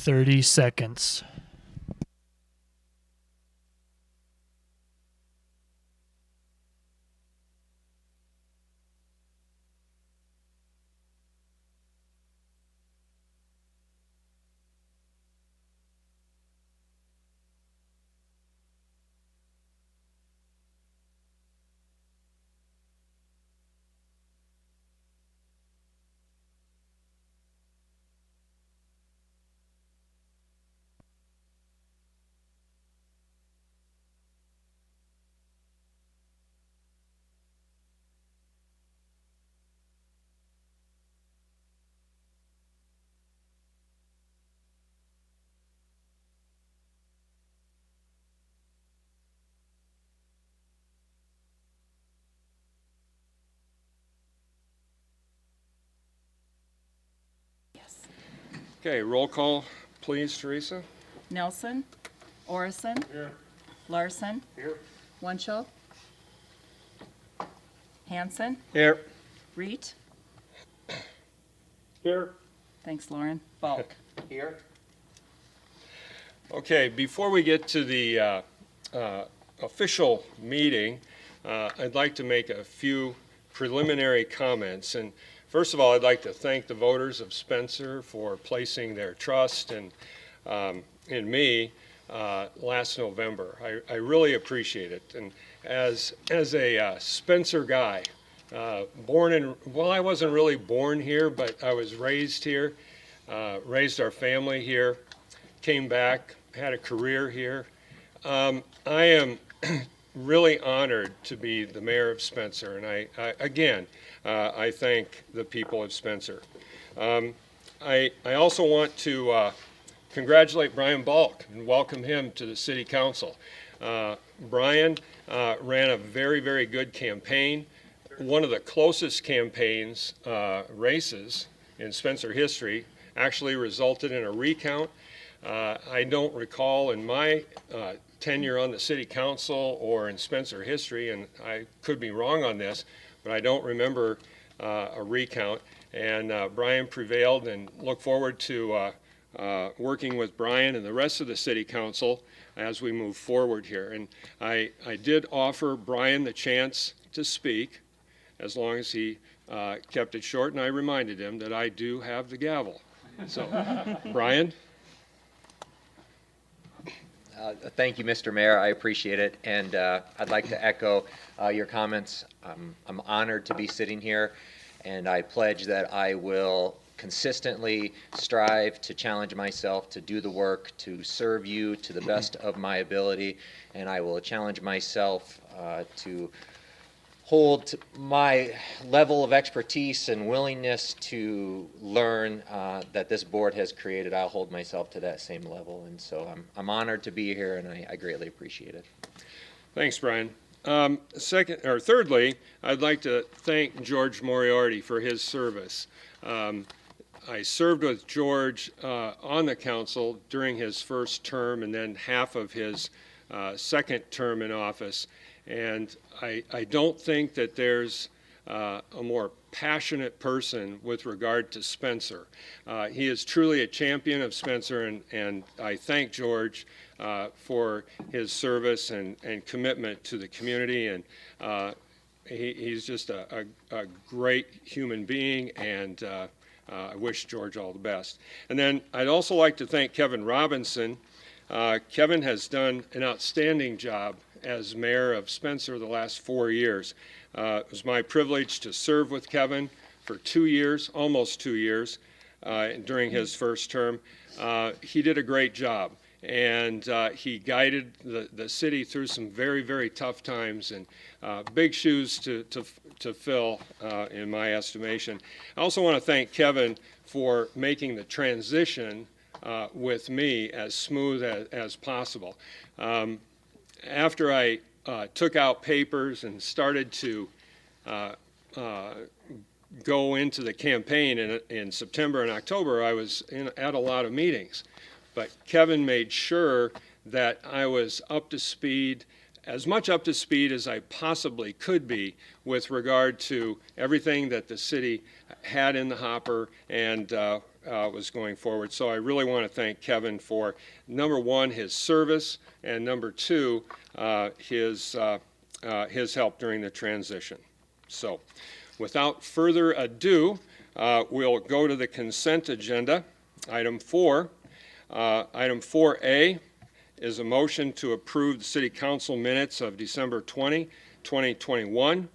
30 seconds. Okay, roll call, please, Teresa. Nelson. Orison. Here. Larson. Here. Wunschel. Hanson. Here. Reed. Here. Thanks, Lauren. Bulk. Here. Okay, before we get to the official meeting, I'd like to make a few preliminary comments. And first of all, I'd like to thank the voters of Spencer for placing their trust in me last November. I really appreciate it. And as a Spencer guy, well, I wasn't really born here, but I was raised here, raised our family here, came back, had a career here. I am really honored to be the mayor of Spencer, and I thank the people of Spencer. I also want to congratulate Brian Bulk and welcome him to the City Council. Brian ran a very, very good campaign, one of the closest campaigns races in Spencer history, actually resulted in a recount. I don't recall in my tenure on the City Council or in Spencer history, and I could be wrong on this, but I don't remember a recount. And Brian prevailed, and look forward to working with Brian and the rest of the City Council as we move forward here. And I did offer Brian the chance to speak as long as he kept it short, and I reminded him that I do have the gavel. So, Brian? Thank you, Mr. Mayor. I appreciate it, and I'd like to echo your comments. I'm honored to be sitting here, and I pledge that I will consistently strive to challenge myself to do the work, to serve you to the best of my ability, and I will challenge myself to hold my level of expertise and willingness to learn that this board has created. I'll hold myself to that same level, and so I'm honored to be here, and I greatly appreciate it. Thanks, Brian. Thirdly, I'd like to thank George Moriarty for his service. I served with George on the council during his first term and then half of his second term in office. And I don't think that there's a more passionate person with regard to Spencer. He is truly a champion of Spencer, and I thank George for his service and commitment to the community. And he's just a great human being, and I wish George all the best. And then I'd also like to thank Kevin Robinson. Kevin has done an outstanding job as mayor of Spencer the last 4 years. It was my privilege to serve with Kevin for 2 years, almost 2 years, during his first term. He did a great job, and he guided the city through some very, very tough times, and big shoes to fill, in my estimation. I also want to thank Kevin for making the transition with me as smooth as possible. After I took out papers and started to go into the campaign in September and October, I was at a lot of meetings. But Kevin made sure that I was up to speed, as much up to speed as I possibly could be with regard to everything that the city had in the hopper and was going forward. So I really want to thank Kevin for, number one, his service, and number two, his help during the transition. So without further ado, we'll go to the consent agenda. Item 4. Item 4A is a motion to approve the City Council minutes of December 20, 2021.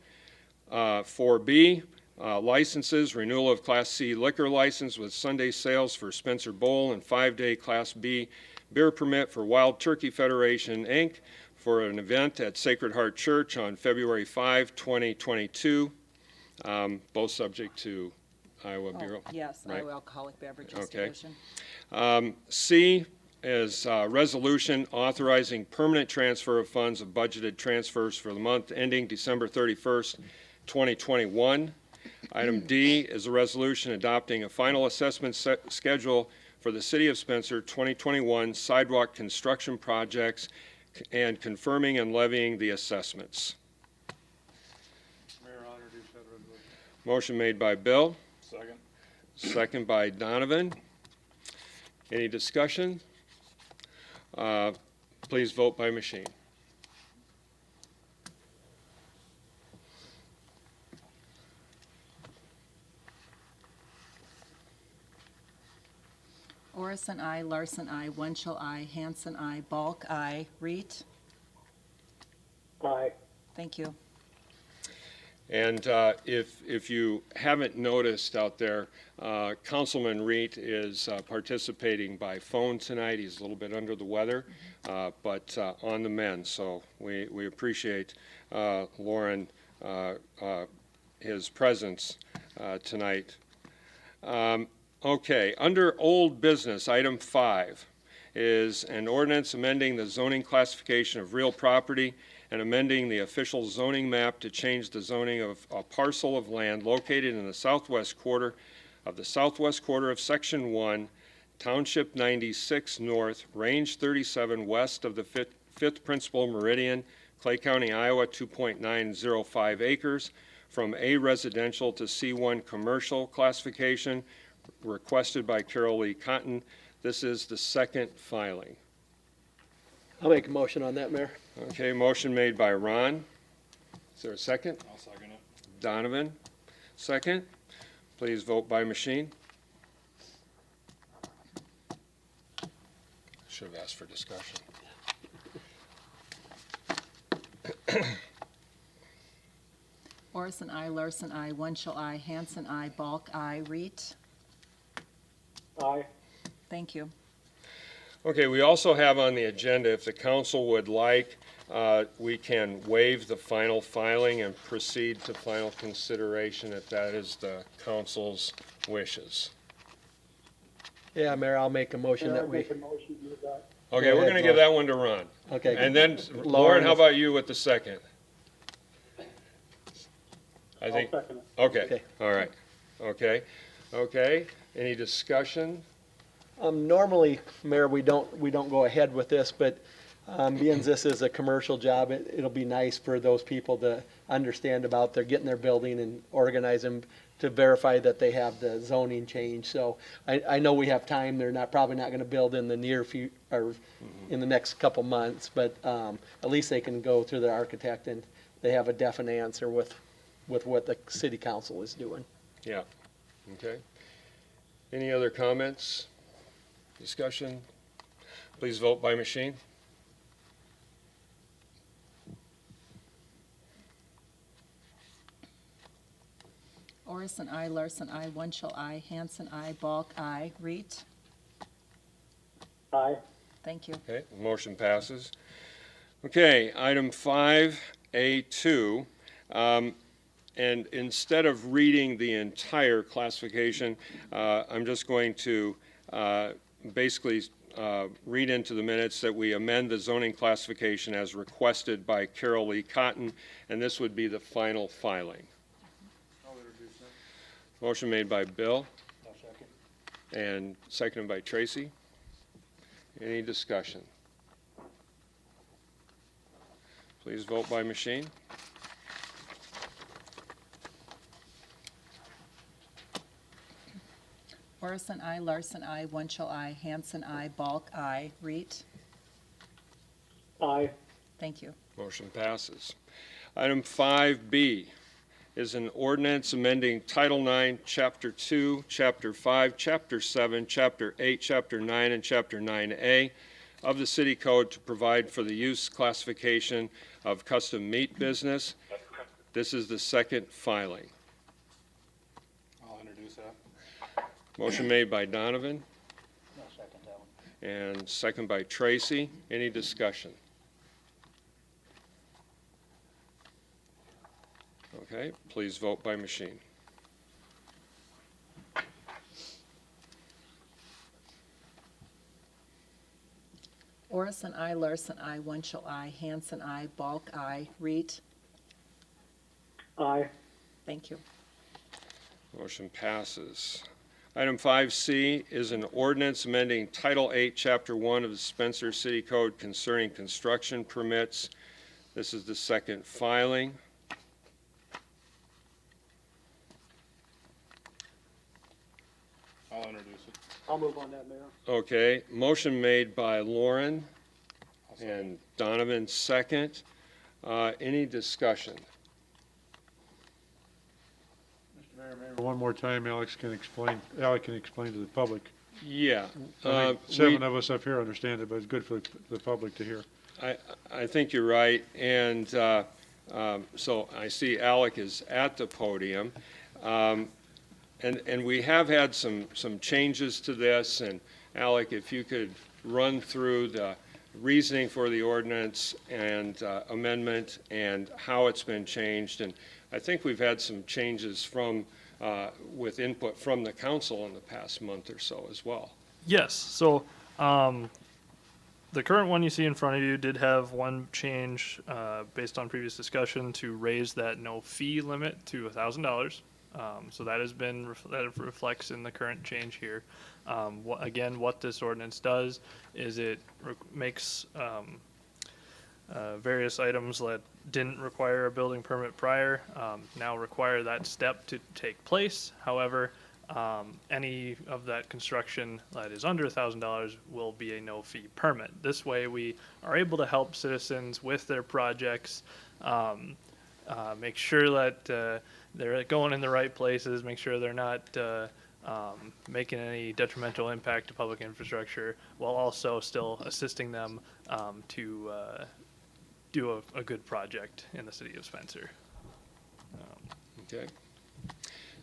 4B, licenses, renewal of Class C liquor license with Sunday sales for Spencer Bowl and 5-day Class B beer permit for Wild Turkey Federation, Inc. for an event at Sacred Heart Church on February 5, 2022, both subject to Iowa Bureau. Yes, right? Iowa Alcoholic Beverages Okay. Division. C is resolution authorizing permanent transfer of funds of budgeted transfers for the month ending December 31st, 2021. Item D is a resolution adopting a final assessment schedule for the City of Spencer 2021 sidewalk construction projects and confirming and levying the assessments. Mayor, I'll introduce that resolution. Motion made by Bill, Second. second by Donovan. Any discussion? Please vote by machine. Orison, I. Larson, I. Wunschel, I. Hanson, I. Bulk, I. Reed. Aye. Thank you. And if you haven't noticed out there, Councilman Reed is participating by phone tonight. He's a little bit under the weather, but on the mend. So we appreciate Lauren, his presence tonight. Okay, under old business, item 5 is an ordinance amending the zoning classification of real property and amending the official zoning map to change the zoning of a parcel of land located in the southwest quarter of Section 1, Township 96 North, Range 37 west of the 5th Principal Meridian, Clay County, Iowa, 2.905 acres, from A residential to C1 commercial classification, requested by Carol Lee Cotton. This is the second filing. I'll make a motion on that, Mayor. Okay, motion made by Ron. Is there a second? I'll second it. Donovan, second. Please vote by machine. Should have asked for discussion. Orison, I. Larson, I. Wunschel, I. Hanson, I. Bulk, I. Reed. Aye. Thank you. Okay, we also have on the agenda, if the council would like, we can waive the final filing and proceed to final consideration if that is the council's wishes. Yeah, Mayor, I'll make a motion that we, Okay, Go we're ahead, going to give that one to Ron. okay. And then, Lauren Lauren, how is- about you with the second? I think, okay, Okay. all right, okay. Any discussion? Normally, Mayor, we don't go ahead with this, but being this is a commercial job, it'll be nice for those people to understand about their getting their building and organize them to verify that they have the zoning change. So I know we have time. They're probably not gonna build in the near future, or in the next couple months, but at least they can go through their architect and they have a definite answer with what the city council is doing. Yeah, okay. Any other comments, discussion? Please vote by machine. Orison, I. Larson, I. Wunschel, I. Hanson, I. Bulk, I. Reed. Aye. Thank you. Okay, motion passes. Okay, item 5A2, and instead of reading the entire classification, I'm just going to basically read into the minutes that we amend the zoning classification as requested by Carol Lee Cotton, and this would be the final filing. I'll introduce that. Motion made by Bill I'll second. and seconded by Tracy. Any discussion? Please vote by machine. Orison, I. Larson, I. Wunschel, I. Hanson, I. Bulk, I. Reed. Aye. Thank you. Motion passes. Item 5B is an ordinance amending Title IX, Chapter 2, Chapter 5, Chapter 7, Chapter 8, Chapter 9, and Chapter 9A of the City Code to provide for the use classification of custom meat business. This is the second filing. I'll introduce that. Motion made by Donovan I'll second that one. and second by Tracy. Any discussion? Okay, please vote by machine. Orison, I. Larson, I. Wunschel, I. Hanson, I. Bulk, I. Reed. Aye. Thank you. Motion passes. Item 5C is an ordinance amending Title 8, Chapter 1 of the Spencer City Code concerning construction permits. This is the second filing. I'll introduce it. I'll move on that, Mayor. Okay, motion made by Lauren I'll second. and Donovan second. Any discussion? Mr. Mayor, maybe one more time, Alec can explain to the public. Yeah. I think we- 7 of us up here understand it, but it's good for the public to hear. I think you're right, and so I see Alec is at the podium. And we have had some changes to this, and Alec, if you could run through the reasoning for the ordinance and amendment and how it's been changed. And I think we've had some changes from, with input from the council in the past month or so as well. Yes, so the current one you see in front of you did have one change based on previous discussion to raise that no fee limit to $1,000. So that has been, that reflects in the current change here. Again, what this ordinance does is it makes various items that didn't require a building permit prior now require that step to take place. However, any of that construction that is under $1,000 will be a no-fee permit. This way, we are able to help citizens with their projects, make sure that they're going in the right places, make sure they're not making any detrimental impact to public infrastructure, while also still assisting them to do a good project in the city of Spencer. Okay.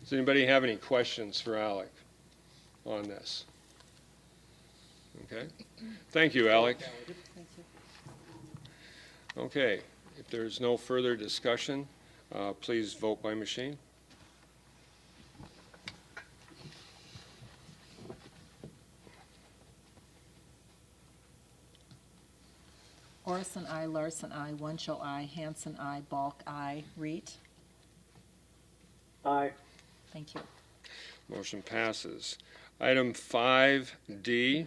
Does anybody have any questions for Alec on this? Okay. Thank you, Alec. Thank you. Okay. If there's no further discussion, please vote by machine. Orison, I. Larson, I. Wunschel, I. Hanson, I. Bulk, I. Reed. Aye. Thank you. Motion passes. Item 5D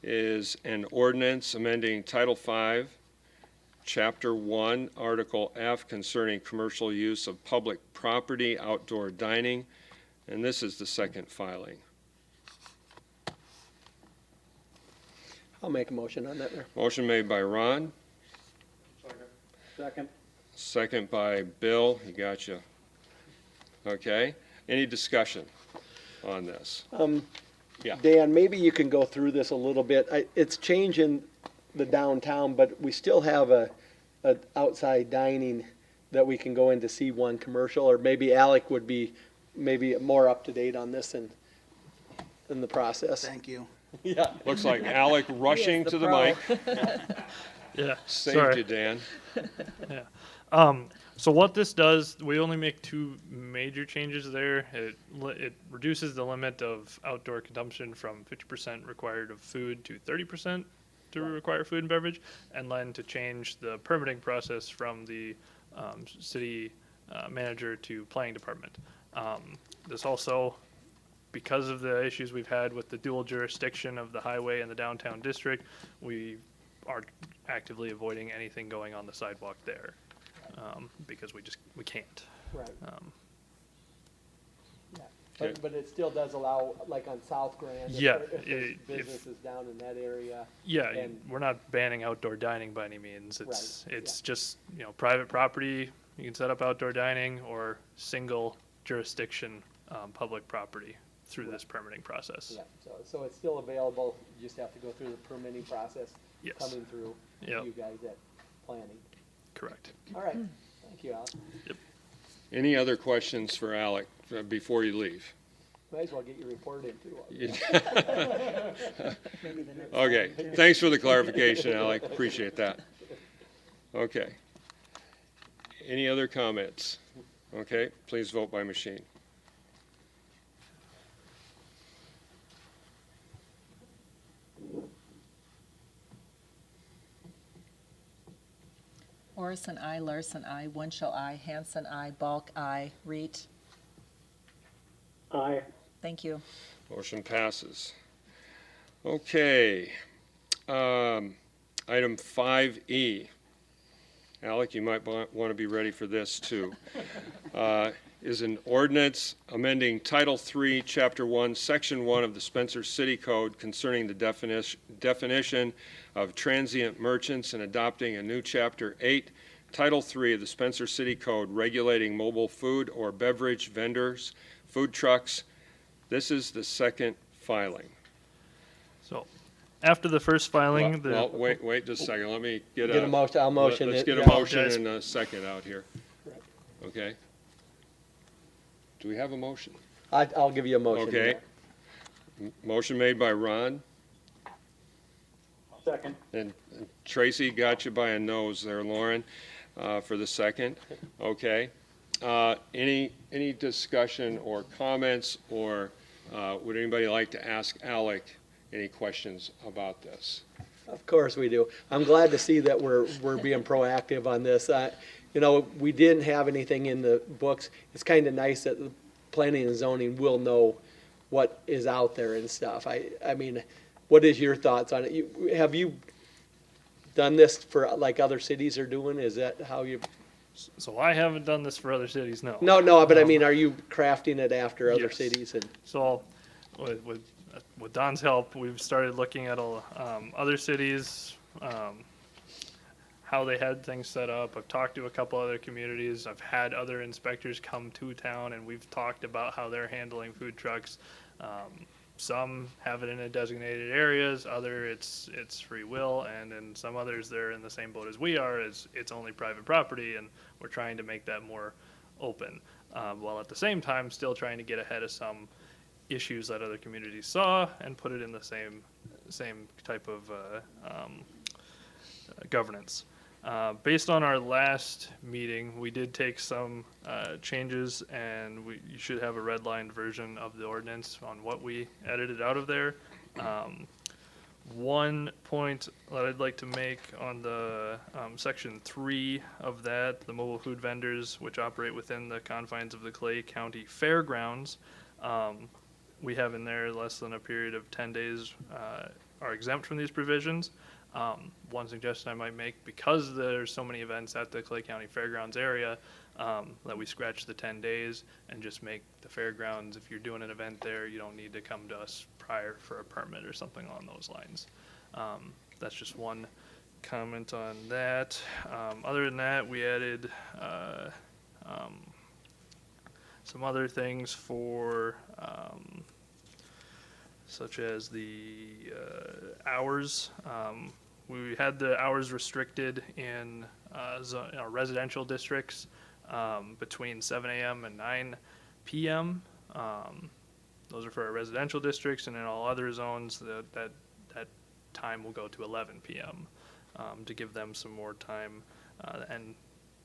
is an ordinance amending Title 5, Chapter 1, Article F concerning commercial use of public property, outdoor dining, and this is the second filing. I'll make a motion on that, Mayor. Motion made by Ron, Second. second by Bill. You gotcha. Okay. Any discussion on this? Yeah. Dan, maybe you can go through this a little bit. It's changing the downtown, but we still have a outside dining that we can go into C1 commercial, or maybe Alec would be maybe more up to date on this in the process. Thank you. Yeah. Looks like Alec rushing the to the pro. mic. Yeah, Saved sorry. you, Dan. So what this does, we only make two major changes there. It reduces the limit of outdoor consumption from 50% required of food to 30% to require food and beverage, and then to change the permitting process from the city manager to planning department. This also, because of the issues we've had with the dual jurisdiction of the highway and the downtown district, we are actively avoiding anything going on the sidewalk there. Because we can't. Right. Okay. But it still does allow, like on South Grand, Yeah, if there's if- businesses down in that area. Yeah, And- we're not banning outdoor dining by any means. It's Right, it's just, private property, you can set up outdoor dining, or single jurisdiction, public property through this permitting process. Yeah, so it's still available, you just have to go through the permitting process. Yes. Coming through Yep. you guys at planning. Correct. All right, thank you, Al. Any other questions for Alec before you leave? Might as well get your report in too. Okay, thanks for the clarification, Alec, appreciate that. Okay. Any other comments? Okay, please vote by machine. Orison, I. Larson, I. Winchell, I. Hanson, I. Bulk, I. Reed. Aye. Thank you. Motion passes. Okay. Item 5E. Alec, you might want to be ready for this, too. Is an ordinance amending Title III, Chapter 1, Section 1 of the Spencer City Code concerning the definition of transient merchants and adopting a new Chapter 8, Title III of the Spencer City Code regulating mobile food or beverage vendors, food trucks. This is the second filing. So, after the first filing, Well, wait just a second. Let me get Get a motion, I'll motion Let's it. get a yeah. motion Apologize. and a second out here. Right. Okay? Do we have a motion? I'll give you a motion. Okay. yeah. Motion made by Ron, Second. and Tracy got you by a nose there, Lauren, for the second. Okay. Any discussion or comments, or would anybody like to ask Alec any questions about this? Of course we do. I'm glad to see that we're being proactive on this. We didn't have anything in the books. It's kind of nice that the planning and zoning will know what is out there and stuff. I mean, what is your thoughts on it? Have you done this for, like other cities are doing? Is that how you? so I haven't done this for other cities, no. No, but I mean, are you crafting it after other Yes. cities? And So, with Don's help, we've started looking at other cities, how they had things set up. I've talked to a couple other communities. I've had other inspectors come to town, and we've talked about how they're handling food trucks. Some have it in a designated areas, other it's free will, and in some others they're in the same boat as we are, as it's only private property, and we're trying to make that more open, while at the same time still trying to get ahead of some issues that other communities saw and put it in the same type of governance. Based on our last meeting, we did take some changes, and you should have a redlined version of the ordinance on what we edited out of there. One point that I'd like to make on the section 3 of that, the mobile food vendors which operate within the confines of the Clay County Fairgrounds, we have in there less than a period of 10 days are exempt from these provisions. One suggestion I might make, because there's so many events at the Clay County Fairgrounds area, that we scratch the 10 days and just make the fairgrounds, if you're doing an event there, you don't need to come to us prior for a permit or something along those lines. That's just one comment on that. Other than that, we added some other things for such as the hours. We had the hours restricted in our residential districts between 7 a.m. and 9 p.m. Those are for our residential districts, and in all other zones, that time will go to 11 p.m. To give them some more time and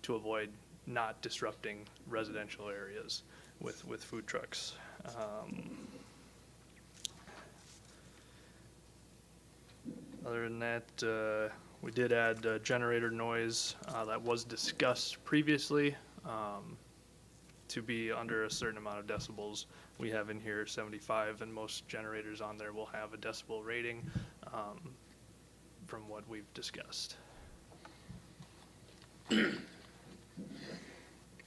to avoid not disrupting residential areas with food trucks. Other than that, we did add generator noise that was discussed previously to be under a certain amount of decibels. We have in here 75, and most generators on there will have a decibel rating from what we've discussed.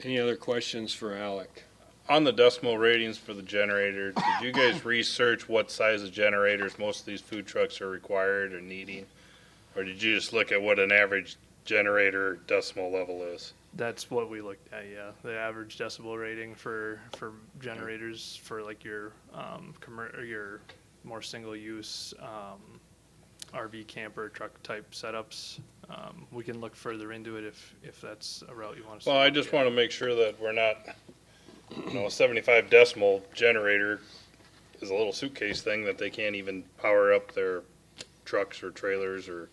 Any other questions for Alec? On the decimal ratings for the generator, did you guys research what size of generators most of these food trucks are required or needing? Or did you just look at what an average generator decimal level is? That's what we looked at, yeah. The average decibel rating for generators for like your, or your more single-use, RV camper truck type setups. We can look further into it if that's a route you want us to. Well, I look just at. want to make sure that we're not, a 75 decimal generator is a little suitcase thing that they can't even power up their trucks or trailers or,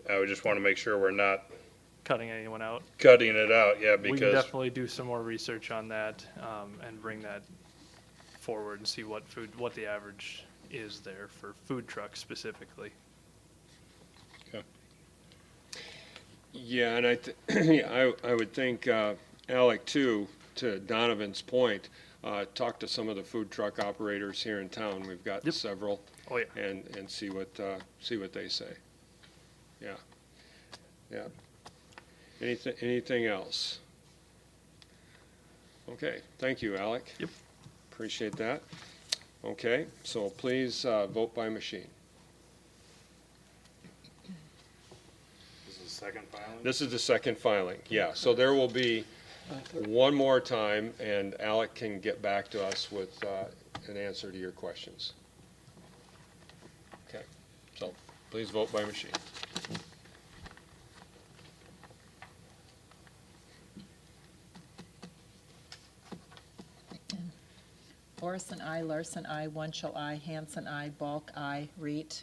I would just want to make sure we're not Cutting anyone out. cutting it out, yeah, We can because, definitely do some more research on that, and bring that forward and see what the average is there for food trucks specifically. Yeah, and I would think, Alec, too, to Donovan's point, talk to some of the food truck operators here in town. We've got Yep. several, Oh, yeah. and see what they say. Yeah, yeah. Anything else? Okay, thank you, Alec. Yep. Appreciate that. Okay, so please, vote by machine. this is the second filing? This is the second filing, yeah. So there will be one more time, and Alec can get back to us with an answer to your questions. Okay, so please vote by machine. Orison, I. Larson, I. Wunschel, I. Hanson, I. Bulk, I. Reed.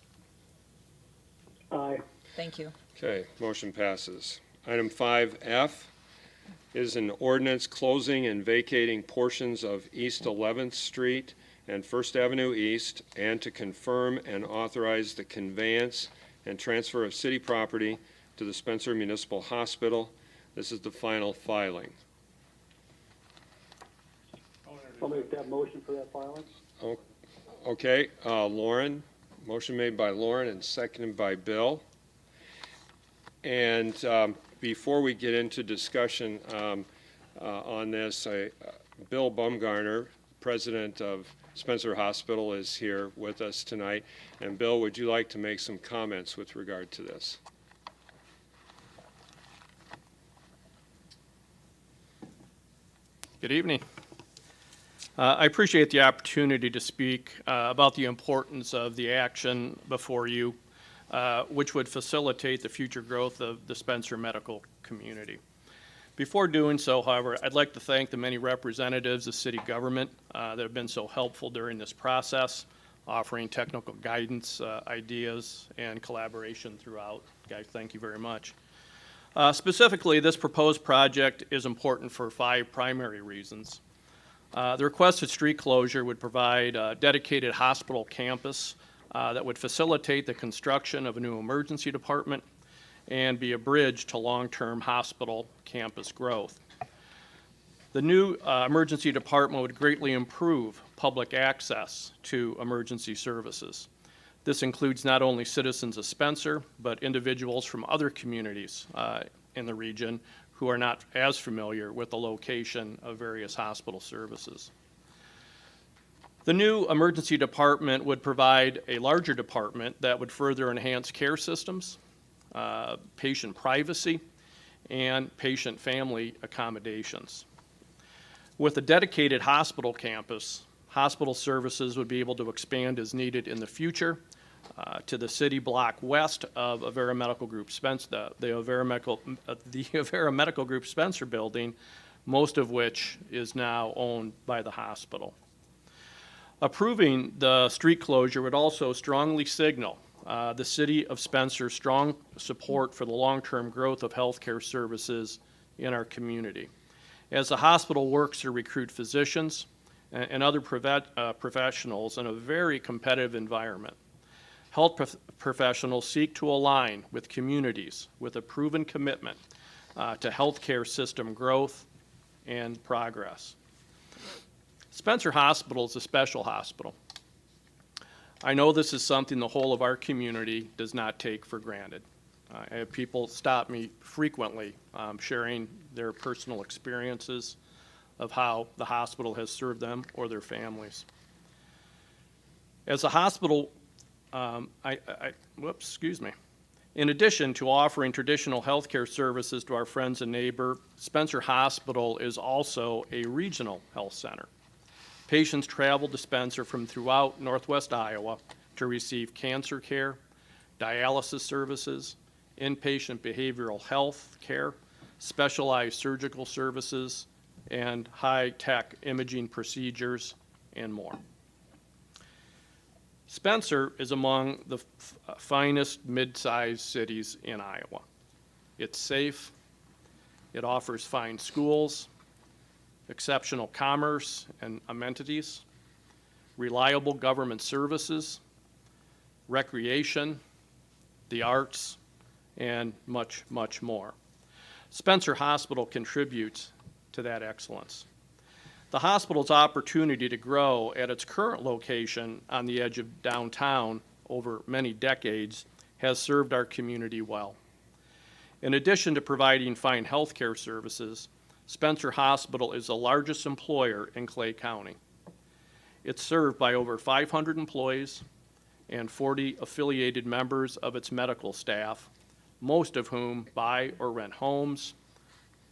Aye. Thank you. Okay, motion passes. Item 5F is an ordinance closing and vacating portions of East 11th Street and First Avenue East, and to confirm and authorize the conveyance and transfer of city property to the Spencer Municipal Hospital. This is the final filing. I'll make that motion for that filing. Okay, Lauren, motion made by Lauren and seconded by Bill. And before we get into discussion on this, Bill Bumgarner, president of Spencer Hospital, is here with us tonight. And Bill, would you like to make some comments with regard to this? Good evening. I appreciate the opportunity to speak about the importance of the action before you, which would facilitate the future growth of the Spencer medical community. Before doing so, however, I'd like to thank the many representatives of city government that have been so helpful during this process, offering technical guidance, ideas, and collaboration throughout. Guys, thank you very much. Specifically, this proposed project is important for 5 primary reasons. The requested street closure would provide a dedicated hospital campus that would facilitate the construction of a new emergency department and be a bridge to long-term hospital campus growth. The new emergency department would greatly improve public access to emergency services. This includes not only citizens of Spencer, but individuals from other communities in the region who are not as familiar with the location of various hospital services. The new emergency department would provide a larger department that would further enhance care systems, patient privacy, and patient family accommodations. With a dedicated hospital campus, hospital services would be able to expand as needed in the future to the city block west of Avera Medical Group Spencer, the Avera Medical Group Spencer building, most of which is now owned by the hospital. Approving the street closure would also strongly signal the city of Spencer's strong support for the long-term growth of healthcare services in our community. As the hospital works to recruit physicians and other professionals in a very competitive environment, health professionals seek to align with communities with a proven commitment to healthcare system growth and progress. Spencer Hospital is a special hospital. I know this is something the whole of our community does not take for granted. I have people stop me frequently sharing their personal experiences of how the hospital has served them or their families. As a hospital, excuse me. In addition to offering traditional healthcare services to our friends and neighbor, Spencer Hospital is also a regional health center. Patients travel to Spencer from throughout northwest Iowa to receive cancer care, dialysis services, inpatient behavioral health care, specialized surgical services, and high-tech imaging procedures, and more. Spencer is among the finest mid-sized cities in Iowa. It's safe, it offers fine schools, exceptional commerce and amenities, reliable government services, recreation, the arts, and much, much more. Spencer Hospital contributes to that excellence. The hospital's opportunity to grow at its current location on the edge of downtown over many decades has served our community well. In addition to providing fine healthcare services, Spencer Hospital is the largest employer in Clay County. It's served by over 500 employees and 40 affiliated members of its medical staff, most of whom buy or rent homes,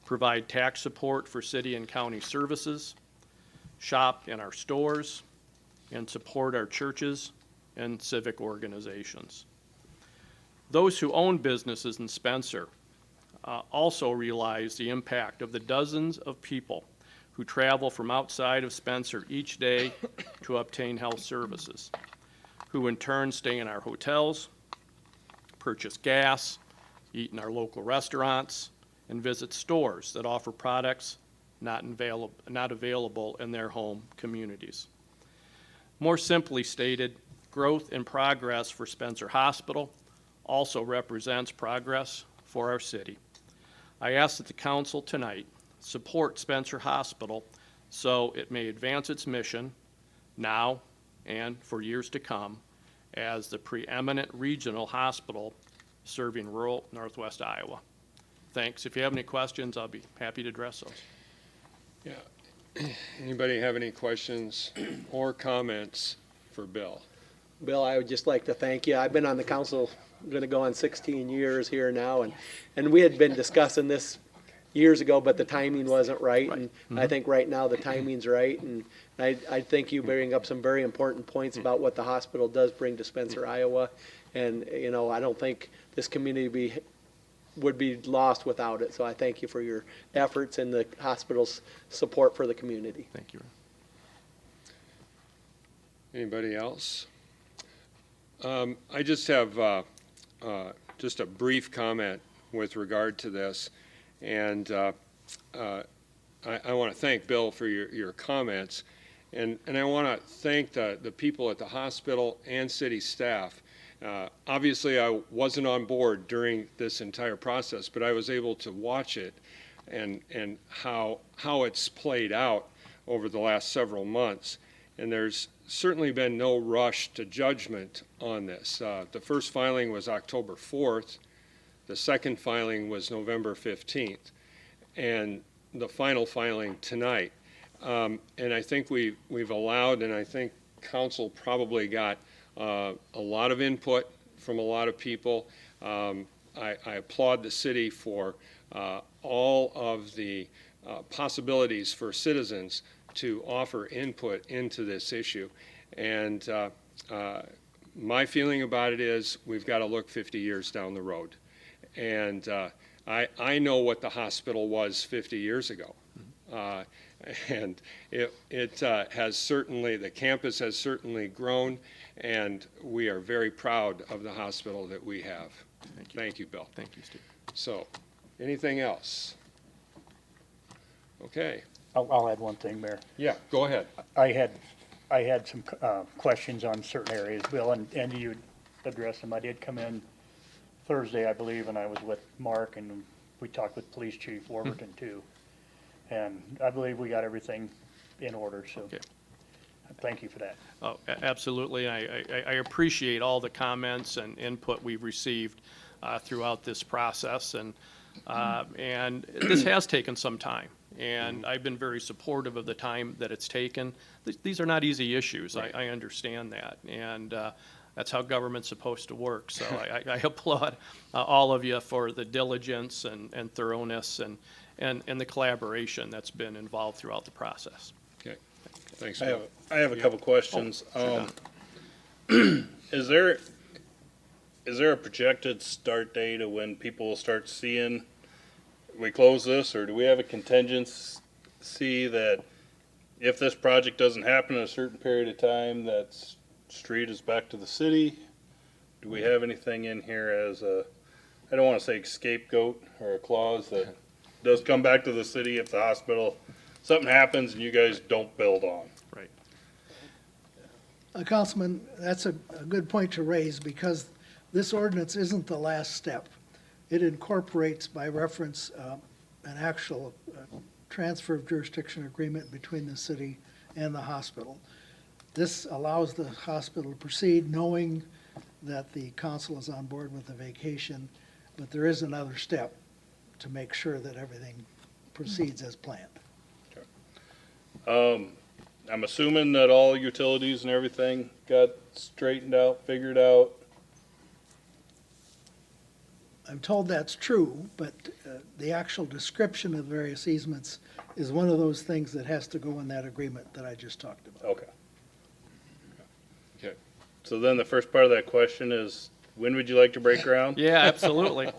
provide tax support for city and county services, shop in our stores, and support our churches and civic organizations. Those who own businesses in Spencer also realize the impact of the dozens of people who travel from outside of Spencer each day to obtain health services, who in turn stay in our hotels, purchase gas, eat in our local restaurants, and visit stores that offer products not available in their home communities. More simply stated, growth and progress for Spencer Hospital also represents progress for our city. I ask that the council tonight support Spencer Hospital so it may advance its mission now and for years to come as the preeminent regional hospital serving rural northwest Iowa. Thanks. If you have any questions, I'll be happy to address those. Yeah. Anybody have any questions or comments for Bill? Bill, I would just like to thank you. I've been on the council, going to go on 16 years here now, and we had been discussing this years ago, but the timing wasn't right, and I think right now the timing's right, and I think you bring up some very important points about what the hospital does bring to Spencer, Iowa, and, you know, I don't think this community would be lost without it, so I thank you for your efforts and the hospital's support for the community. Thank you. Anybody else? I just have just a brief comment with regard to this, and I want to thank Bill for your comments, and I want to thank the people at the hospital and city staff. Obviously, I wasn't on board during this entire process, but I was able to watch it and how it's played out over the last several months. And there's certainly been no rush to judgment on this. The first filing was October 4th. The second filing was November 15th. And the final filing tonight. And I think we've allowed, and I think council probably got a lot of input from a lot of people. I applaud the city for all of the possibilities for citizens to offer input into this issue. And my feeling about it is we've got to look 50 years down the road. And I know what the hospital was 50 years ago. And it has certainly, the campus has certainly grown, and we are very proud of the hospital that we have. Thank you. Thank you, Bill. Thank you, Steve. So, anything else? Okay. I'll add one thing, Mayor. Yeah, go ahead. I had some questions on certain areas, Bill, and you addressed them. I did come in Thursday, I believe, and I was with Mark, and we talked with Police Chief Warburton too. And I believe we got everything in order, so Okay. thank you for that. Oh, absolutely. I appreciate all the comments and input we've received throughout this process, and this has taken some time. And I've been very supportive of the time that it's taken. These are not easy issues. I understand that. And that's how government's supposed to work. So I applaud all of you for the diligence and thoroughness and the collaboration that's been involved throughout the process. Okay, thanks, I Bill. have a couple questions. Sure, Is there a projected start date of when people will start seeing we close this, or do we have a contingency that if this project doesn't happen in a certain period of time, that street is back to the city? Do we have anything in here as a, I don't want to say scapegoat or a clause that does come back to the city if the hospital, something happens and you guys don't build on? Right. Councilman, that's a good point to raise, because this ordinance isn't the last step. It incorporates by reference an actual transfer of jurisdiction agreement between the city and the hospital. This allows the hospital to proceed knowing that the council is on board with the vacation, but there is another step to make sure that everything proceeds as planned. I'm assuming that all utilities and everything got straightened out, figured out. I'm told that's true, but the actual description of the various easements is one of those things that has to go in that agreement that I just talked about. Okay. Okay. So then the first part of that question is, when would you like to break ground? Yeah, absolutely.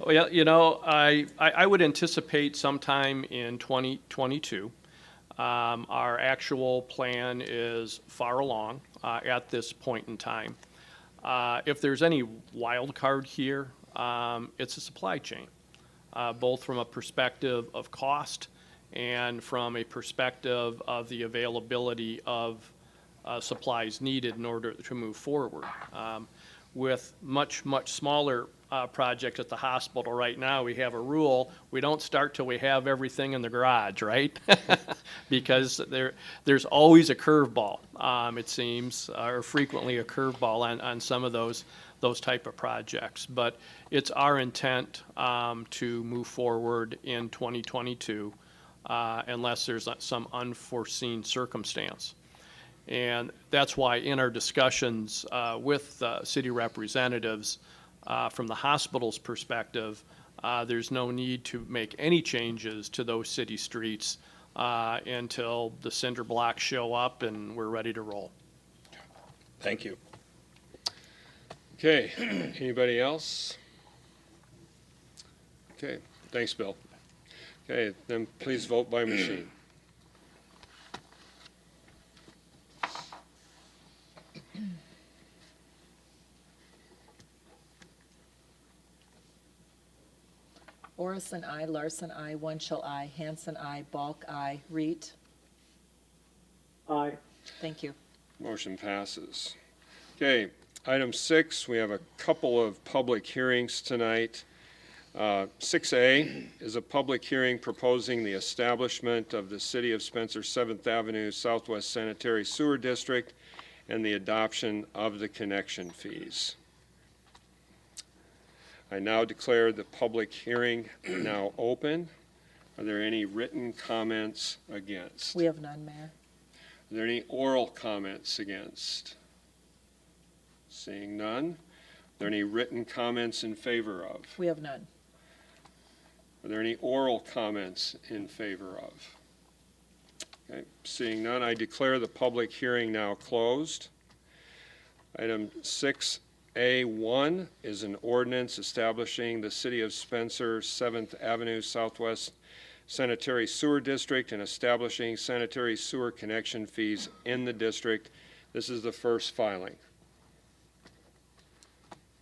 Well, you know, I would anticipate sometime in 2022. Our actual plan is far along at this point in time. If there's any wild card here, it's a supply chain, both from a perspective of cost and from a perspective of the availability of supplies needed in order to move forward. With much smaller projects at the hospital right now, we have a rule, we don't start till we have everything in the garage, right? Because there's always a curveball, it seems, or frequently a curveball on some of those type of projects. But it's our intent to move forward in 2022 unless there's some unforeseen circumstance. And that's why in our discussions with city representatives, from the hospital's perspective, there's no need to make any changes to those city streets until the cinder blocks show up and we're ready to roll. Thank you. Okay, anybody else? Okay, thanks, Bill. Okay, then please vote by machine. Orison, I. Larson, I. Wunschel, I. Hanson, I. Balk, I. Reed. Aye. Thank you. Motion passes. Okay, item 6, we have a couple of public hearings tonight. 6A is a public hearing proposing the establishment of the City of Spencer 7th Avenue Southwest Sanitary Sewer District and the adoption of the connection fees. I now declare the public hearing now open. Are there any written comments against? We have none, Mayor. Are there any oral comments against? Seeing none. Are there any written comments in favor of? We have none. Are there any oral comments in favor of? Okay, seeing none, I declare the public hearing now closed. Item 6A1 is an ordinance establishing the City of Spencer 7th Avenue Southwest Sanitary Sewer District and establishing sanitary sewer connection fees in the district. This is the first filing.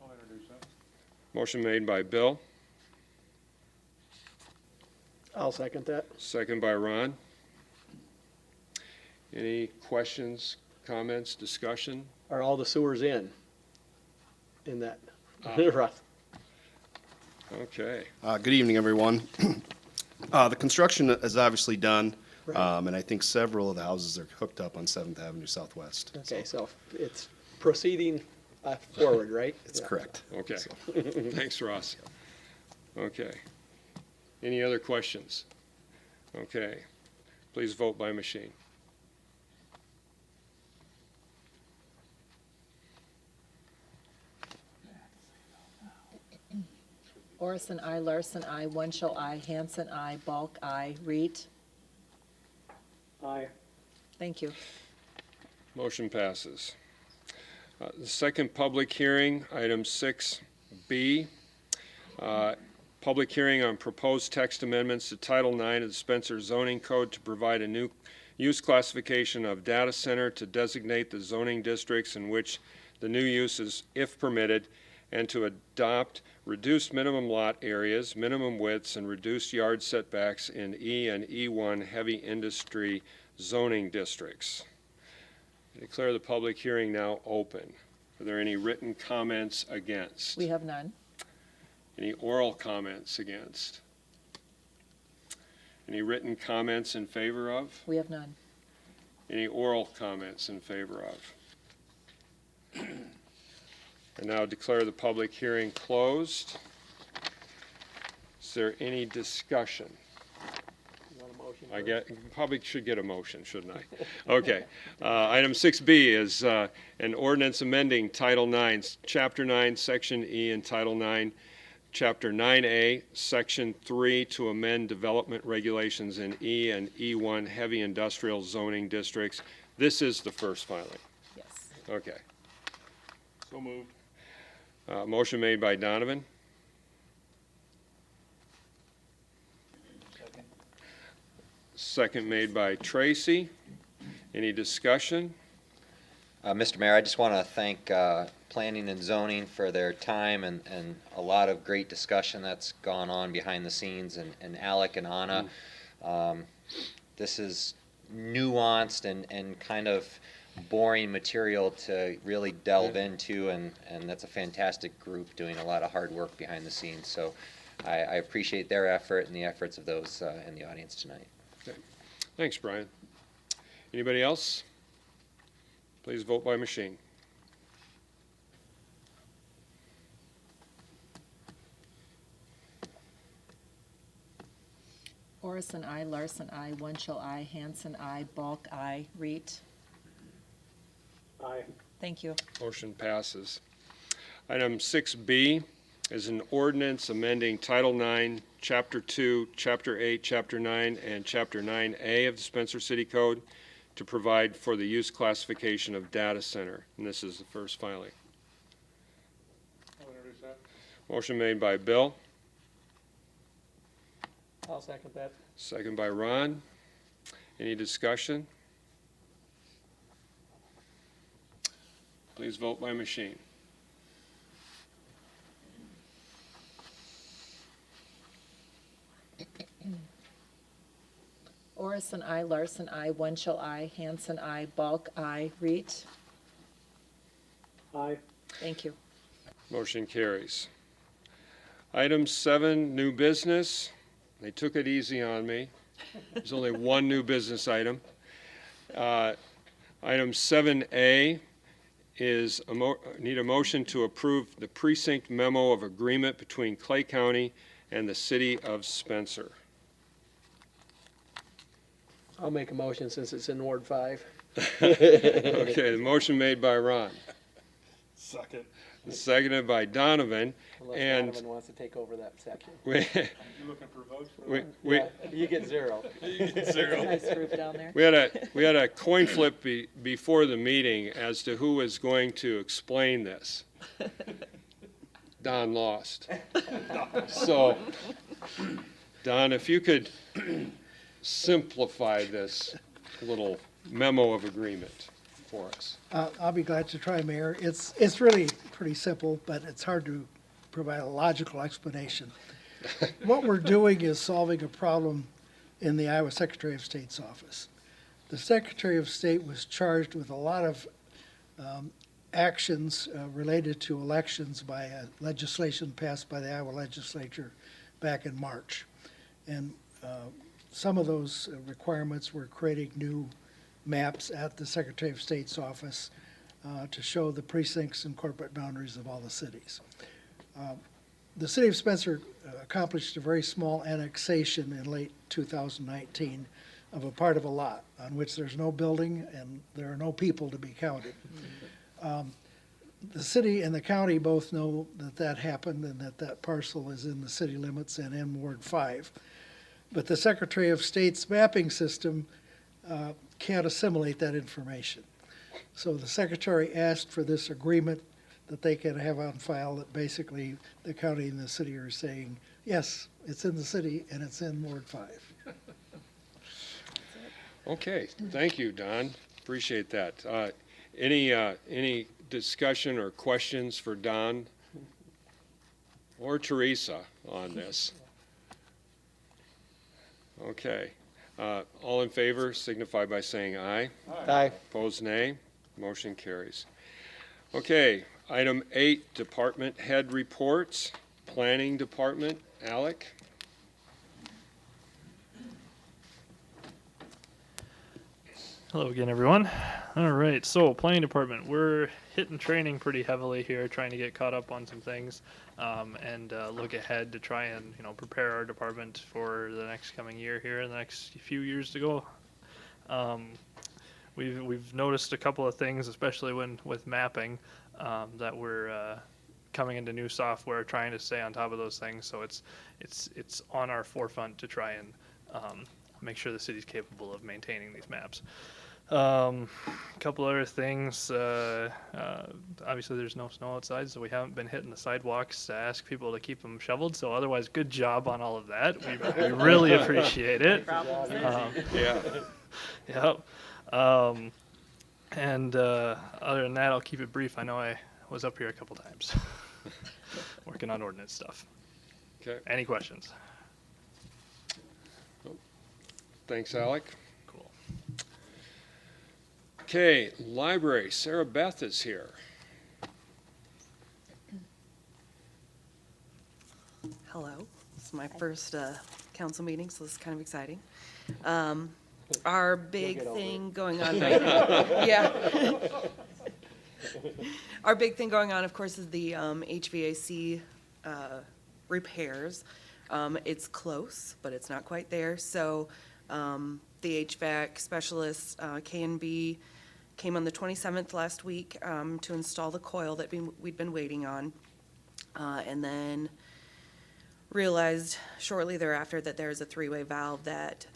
I'll introduce that. Motion made by Bill, I'll second that. second by Ron. Any questions, comments, discussion? Are all the sewers in that? Russ? Okay. Good evening, everyone. The construction is obviously done, Right. and I think several of the houses are hooked up on 7th Avenue Southwest. Okay, so it's proceeding forward, right? That's Yeah. correct. Okay. Thanks, Ross. Okay. Any other questions? Okay. Please vote by machine. Orison, I. Larson, I. Wunschel, I. Hanson, I. Bulk, I. Reed. Aye. Thank you. Motion passes. The second public hearing, item 6B, public hearing on proposed text amendments to Title IX of the Spencer zoning code to provide a new use classification of data center to designate the zoning districts in which the new uses, if permitted, and to adopt reduced minimum lot areas, minimum widths, and reduced yard setbacks in E and E1 heavy industry zoning districts. I declare the public hearing now open. Are there any written comments against? We have none. Any oral comments against? Any written comments in favor of? We have none. Any oral comments in favor of? I now declare the public hearing closed. Is there any discussion? Probably should get a motion, shouldn't I? Okay. Item 6B is an ordinance amending Title IX, Chapter 9, Section E, and Title IX, Chapter 9A, Section 3, to amend development regulations in E and E1 heavy industrial zoning districts. This is the first filing. Yes. Okay. So moved. Motion made by Donovan. Second made by Tracy. Any discussion? Mr. Mayor, I just want to thank Planning and Zoning for their time and a lot of great discussion that's gone on behind the scenes, and Alec and Anna. This is nuanced and kind of boring material to really delve into, and that's a fantastic group doing a lot of hard work behind the scenes. So I appreciate their effort and the efforts of those in the audience tonight. Okay. Thanks, Brian. Anybody else? Please vote by machine. Orison, I. Larson, I. Wunschel, I. Hanson, I. Bulk, I. Reed. Aye. Thank you. Motion passes. Item 6B is an ordinance amending Title IX, Chapter 2, Chapter 8, Chapter 9, and Chapter 9A of the Spencer City Code to provide for the use classification of data center. And this is the first filing. Motion made by Bill, I'll second that. second by Ron. Any discussion? Please vote by machine. Orison, I. Larson, I. Wunschel, I. Hanson, I. Bulk, I. Reed. Aye. Thank you. Motion carries. Item 7, new business. They took it easy on me. There's only one new business item. Item 7A is, need a motion to approve the precinct memo of agreement between Clay County and the City of Spencer. I'll make a motion since it's in Ward 5. Okay, the motion made by Ron, Second. seconded by Donovan, Unless and Donovan wants to take over that section. we, You looking for votes for we, You get 0. Nice roof down there. we had a coin flip before the meeting as to who was going to explain this. Don lost. So, Don, if you could simplify this little memo of agreement for us. I'll be glad to try, Mayor. It's really pretty simple, but it's hard to provide a logical explanation. What we're doing is solving a problem in the Iowa Secretary of State's office. The Secretary of State was charged with a lot of actions related to elections by legislation passed by the Iowa legislature back in March. And some of those requirements were creating new maps at the Secretary of State's office to show the precincts and corporate boundaries of all the cities. the city of Spencer accomplished a very small annexation in late 2019 of a part of a lot on which there's no building and there are no people to be counted. The city and the county both know that that happened and that that parcel is in the city limits and in Ward 5. But the Secretary of State's mapping system can't assimilate that information. So the Secretary asked for this agreement that they can have on file that basically the county and the city are saying, yes, it's in the city and it's in Ward 5. Okay, thank you, Don. Appreciate that. Any discussion or questions for Don or Teresa on this? Okay. All in favor signify by saying aye. Aye. Opposed, nay. Motion carries. Okay, item 8, department head reports. Planning Department, Alec? Hello again, everyone. All right, so planning department, we're hitting training pretty heavily here, trying to get caught up on some things, and look ahead to try and prepare our department for the next coming year here, the next few years to go. We've noticed a couple of things, especially with mapping, that we're coming into new software, trying to stay on top of those things. So it's on our forefront to try and make sure the city's capable of maintaining these maps. A couple other things. Obviously, there's no snow outside, so we haven't been hitting the sidewalks to ask people to keep them shoveled. So otherwise, good job on all of that. We really appreciate it. Yeah. Yep. And other than that, I'll keep it brief. I know I was up here a couple times working on ordinance stuff. Okay. Any questions? Thanks, Alec. Cool. Okay, library. Sarah Beth is here. Hello. This is my first council meeting, so this is kind of exciting. Our big thing going on right now. Yeah. Our big thing going on, of course, is the HVAC repairs. It's close, but it's not quite there. So the HVAC specialist, K&B, came on the 27th last week to install the coil that we'd been waiting on. And then realized shortly thereafter that there's a three-way valve that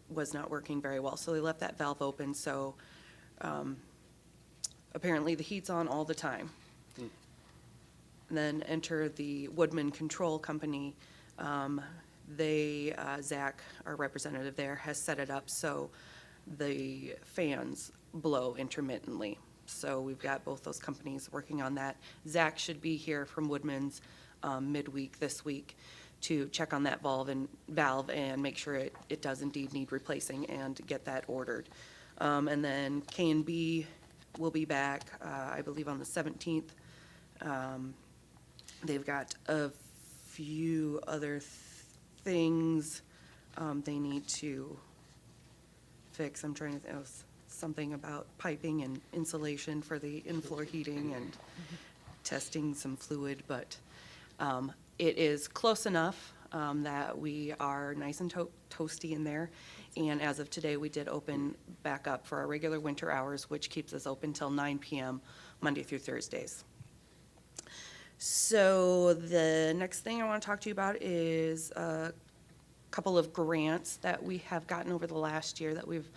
was not working very well. So they left that valve open. So apparently the heat's on all the time. And then enter the Woodman Control Company. Zach, our representative there, has set it up so the fans blow intermittently. So we've got both those companies working on that. Zach should be here from Woodman's midweek this week to check on that valve and make sure it does indeed need replacing and get that ordered. And then K&B will be back, I believe, on the 17th. They've got a few other things they need to fix. I'm trying to think of something about piping and insulation for the in-floor heating and testing some fluid, but it is close enough that we are nice and toasty in there. And as of today, we did open back up for our regular winter hours, which keeps us open till 9 p.m. Monday through Thursdays. So the next thing I want to talk to you about is a couple of grants that we have gotten over the last year that we've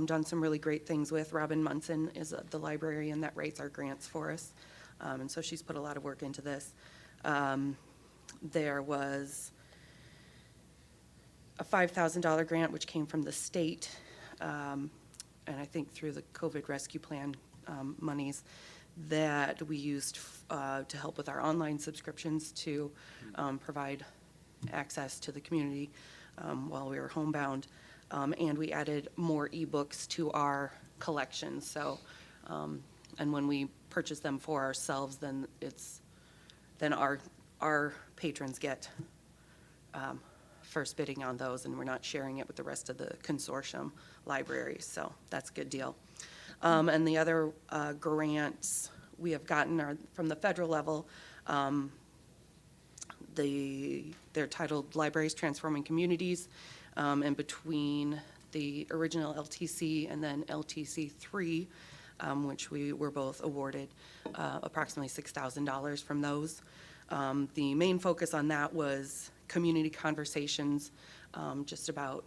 done some really great things with. Robin Munson is the librarian that writes our grants for us. And so she's put a lot of work into this. There was a $5,000 grant which came from the state, and I think through the COVID Rescue Plan monies that we used to help with our online subscriptions to provide access to the community while we were homebound. And we added more ebooks to our collection. So, and when we purchase them for ourselves, then our patrons get first bidding on those, and we're not sharing it with the rest of the consortium libraries. So that's a good deal. And the other grants we have gotten are from the federal level. They're titled Libraries Transforming Communities, and between the original LTC and then LTC 3, which we were both awarded approximately $6,000 from those. The main focus on that was community conversations, just about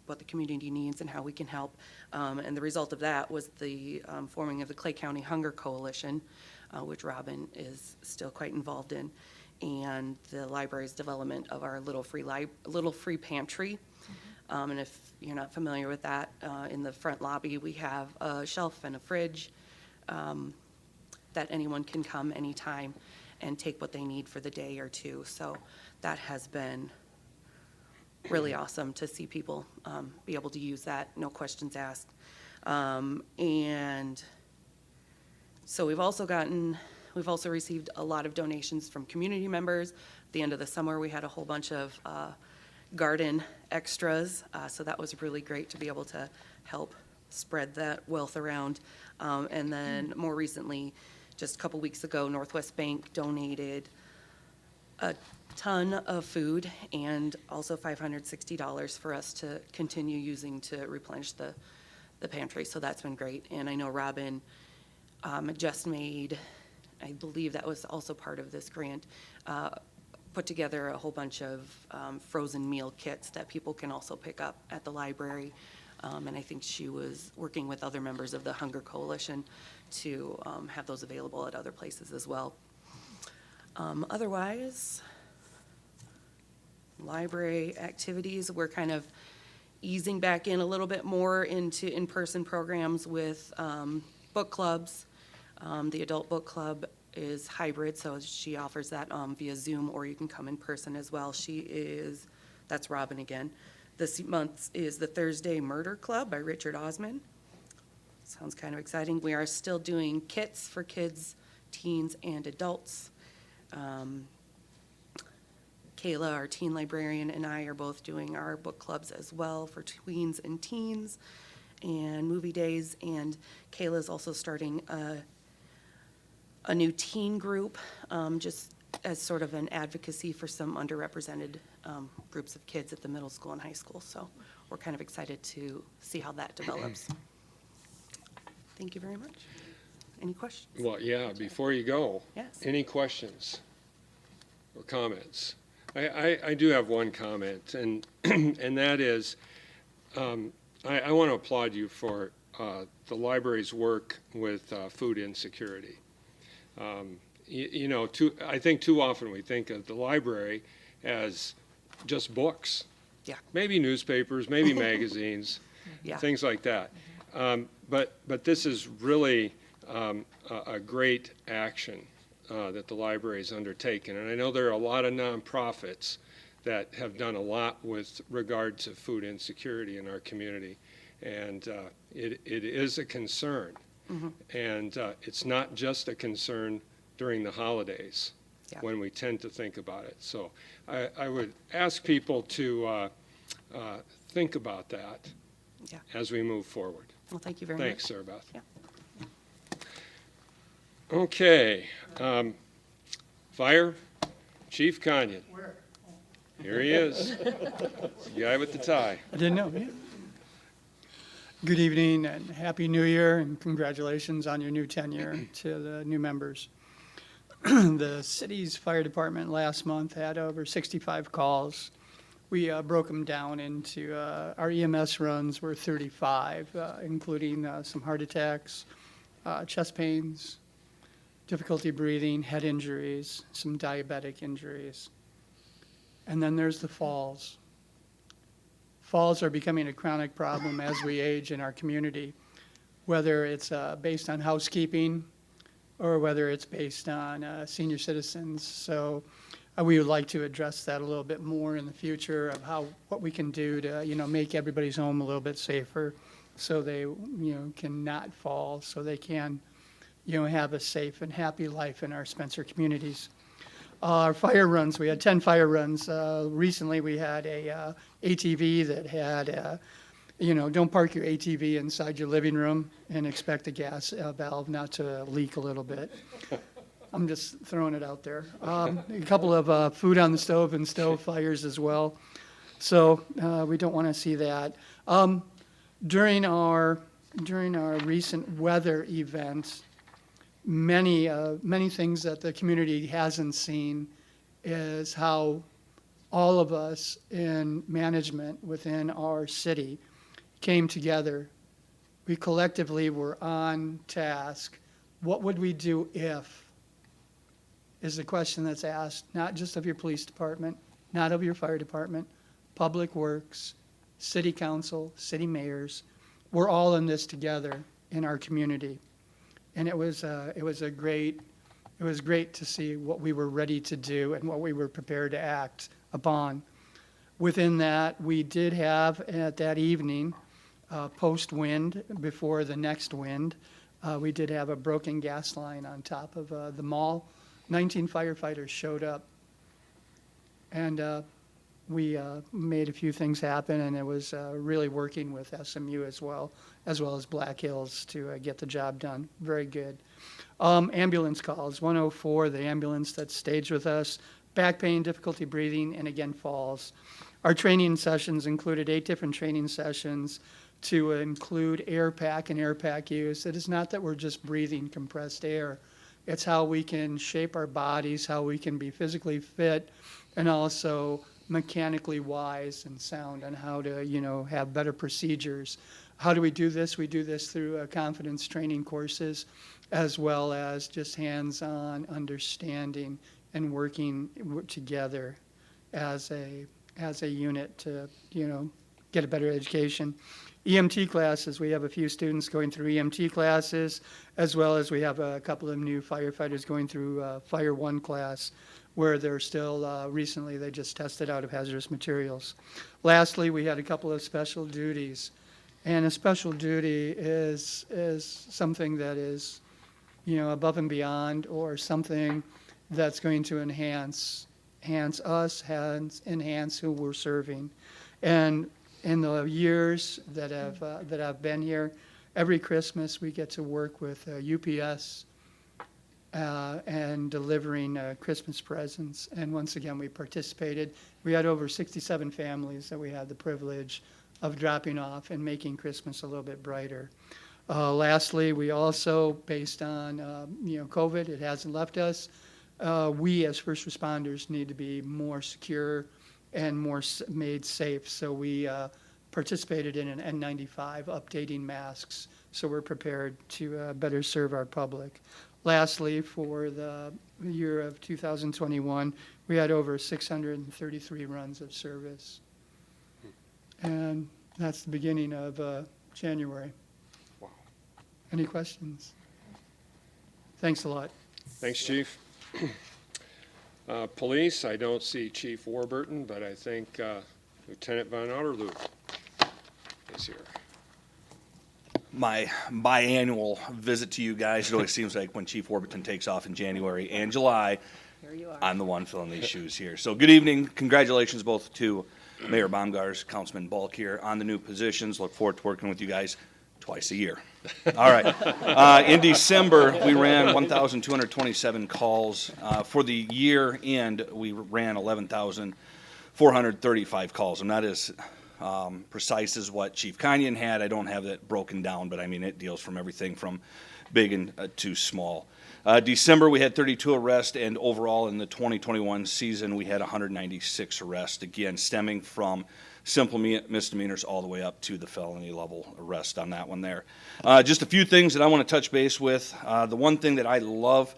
what the community needs and how we can help. And the result of that was the forming of the Clay County Hunger Coalition, which Robin is still quite involved in, and the library's development of our Little Free Pantry. And if you're not familiar with that, in the front lobby, we have a shelf and a fridge that anyone can come anytime and take what they need for the day or two. So that has been really awesome to see people be able to use that, no questions asked. And so we've also received a lot of donations from community members. At the end of the summer, we had a whole bunch of garden extras, so that was really great to be able to help spread that wealth around. And then more recently, just a couple weeks ago, Northwest Bank donated a ton of food and also $560 for us to continue using to replenish the pantry, so that's been great. And I know Robin just made, I believe that was also part of this grant, put together a whole bunch of frozen meal kits that people can also pick up at the library. And I think she was working with other members of the Hunger Coalition to have those available at other places as well. Otherwise, library activities, we're kind of easing back in a little bit more into in-person programs with book clubs. The adult book club is hybrid, so she offers that via Zoom, or you can come in person as well. That's Robin again. This month is the Thursday Murder Club by Richard Osman. Sounds kind of exciting. We are still doing kits for kids, teens, and adults. Kayla, our teen librarian, and I are both doing our book clubs as well for tweens and teens and movie days. And Kayla's also starting a new teen group, just as sort of an advocacy for some underrepresented groups of kids at the middle school and high school. So we're kind of excited to see how that develops. Thank you very much. Any questions? Well, yeah, before you go. Yes. Any questions or comments? I do have one comment, and and that is, I want to applaud you for the library's work with food insecurity. I think too often we think of the library as just books. Yeah. Maybe newspapers, maybe magazines, Yeah. things like that. But this is really a great action that the library has undertaken. And I know there are a lot of nonprofits that have done a lot with regard to food insecurity in our community. And it is a concern. Mm-hmm. And it's not just a concern during the holidays, Yeah. when we tend to think about it. So I would ask people to think about that Yeah. as we move forward. Well, thank you very much. Thanks, Sarah Beth. Yeah. Okay. Fire, Chief Conyon. Here he is. The guy with the tie. I didn't know. Yeah. Good evening and Happy New Year, and congratulations on your new tenure to the new members. The city's fire department last month had over 65 calls. We broke them down into, our EMS runs were 35, including some heart attacks, chest pains, difficulty breathing, head injuries, some diabetic injuries. And then there's the falls. Falls are becoming a chronic problem as we age in our community, whether it's based on housekeeping or whether it's based on senior citizens. So we would like to address that a little bit more in the future of what we can do to, make everybody's home a little bit safer so they, can not fall, so they can, have a safe and happy life in our Spencer communities. Our fire runs, we had 10 fire runs. Recently, we had a ATV that had, don't park your ATV inside your living room and expect the gas valve not to leak a little bit. I'm just throwing it out there. A couple of food on the stove and stove fires as well. So we don't want to see that. During our recent weather events, many things that the community hasn't seen is how all of us in management within our city came together. We collectively were on task. What would we do if? Is the question that's asked, not just of your police department, not of your fire department, public works, city council, city mayors. We're all in this together in our community. And it was great to see what we were ready to do and what we were prepared to act upon. Within that, we did have at that evening, post-wind, before the next wind, we did have a broken gas line on top of the mall. 19 firefighters showed up, and we made a few things happen, and it was really working with SMU as well as Black Hills to get the job done. Very good. Ambulance calls, 104, the ambulance that staged with us, back pain, difficulty breathing, and again, falls. Our training sessions included 8 different training sessions to include air pack and air pack use. It is not that we're just breathing compressed air. It's how we can shape our bodies, how we can be physically fit, and also mechanically wise and sound on how to, have better procedures. How do we do this? We do this through confidence training courses, as well as just hands-on understanding and working together as a unit to, get a better education. EMT classes, we have a few students going through EMT classes, as well as we have a couple of new firefighters going through Fire 1 class, where they're still, recently they just tested out of hazardous materials. Lastly, we had a couple of special duties. And a special duty is something that is, above and beyond, or something that's going to enhance us, enhance who we're serving. And in the years that I've been here, every Christmas we get to work with UPS and delivering Christmas presents. And once again, we participated. We had over 67 families that we had the privilege of dropping off and making Christmas a little bit brighter. Lastly, we also, based on COVID, it hasn't left us. We as first responders need to be more secure and more made safe. So we participated in an N95 updating masks, so we're prepared to better serve our public. Lastly, for the year of 2021, we had over 633 runs of service. And that's the beginning of January. Wow. Any questions? Thanks a lot. Thanks, Chief. Police, I don't see Chief Warburton, but I think Lieutenant Von Otterloo is here. My biannual visit to you guys, it always seems like when Chief Warburton takes off in January and July, Here you are. I'm the one filling these shoes here. So good evening. Congratulations both to Mayor Baumgars, Councilman Bulk here on the new positions. Look forward to working with you guys twice a year. All right. In December, we ran 1,227 calls. For the year end, we ran 11,435 calls. I'm not as precise as what Chief Kanyan had. I don't have that broken down, but I mean, it deals from everything from big and to small. December, we had 32 arrests, and overall in the 2021 season, we had 196 arrests, again, stemming from simple misdemeanors all the way up to the felony level arrest on that one there. Just a few things that I want to touch base with. The one thing that I love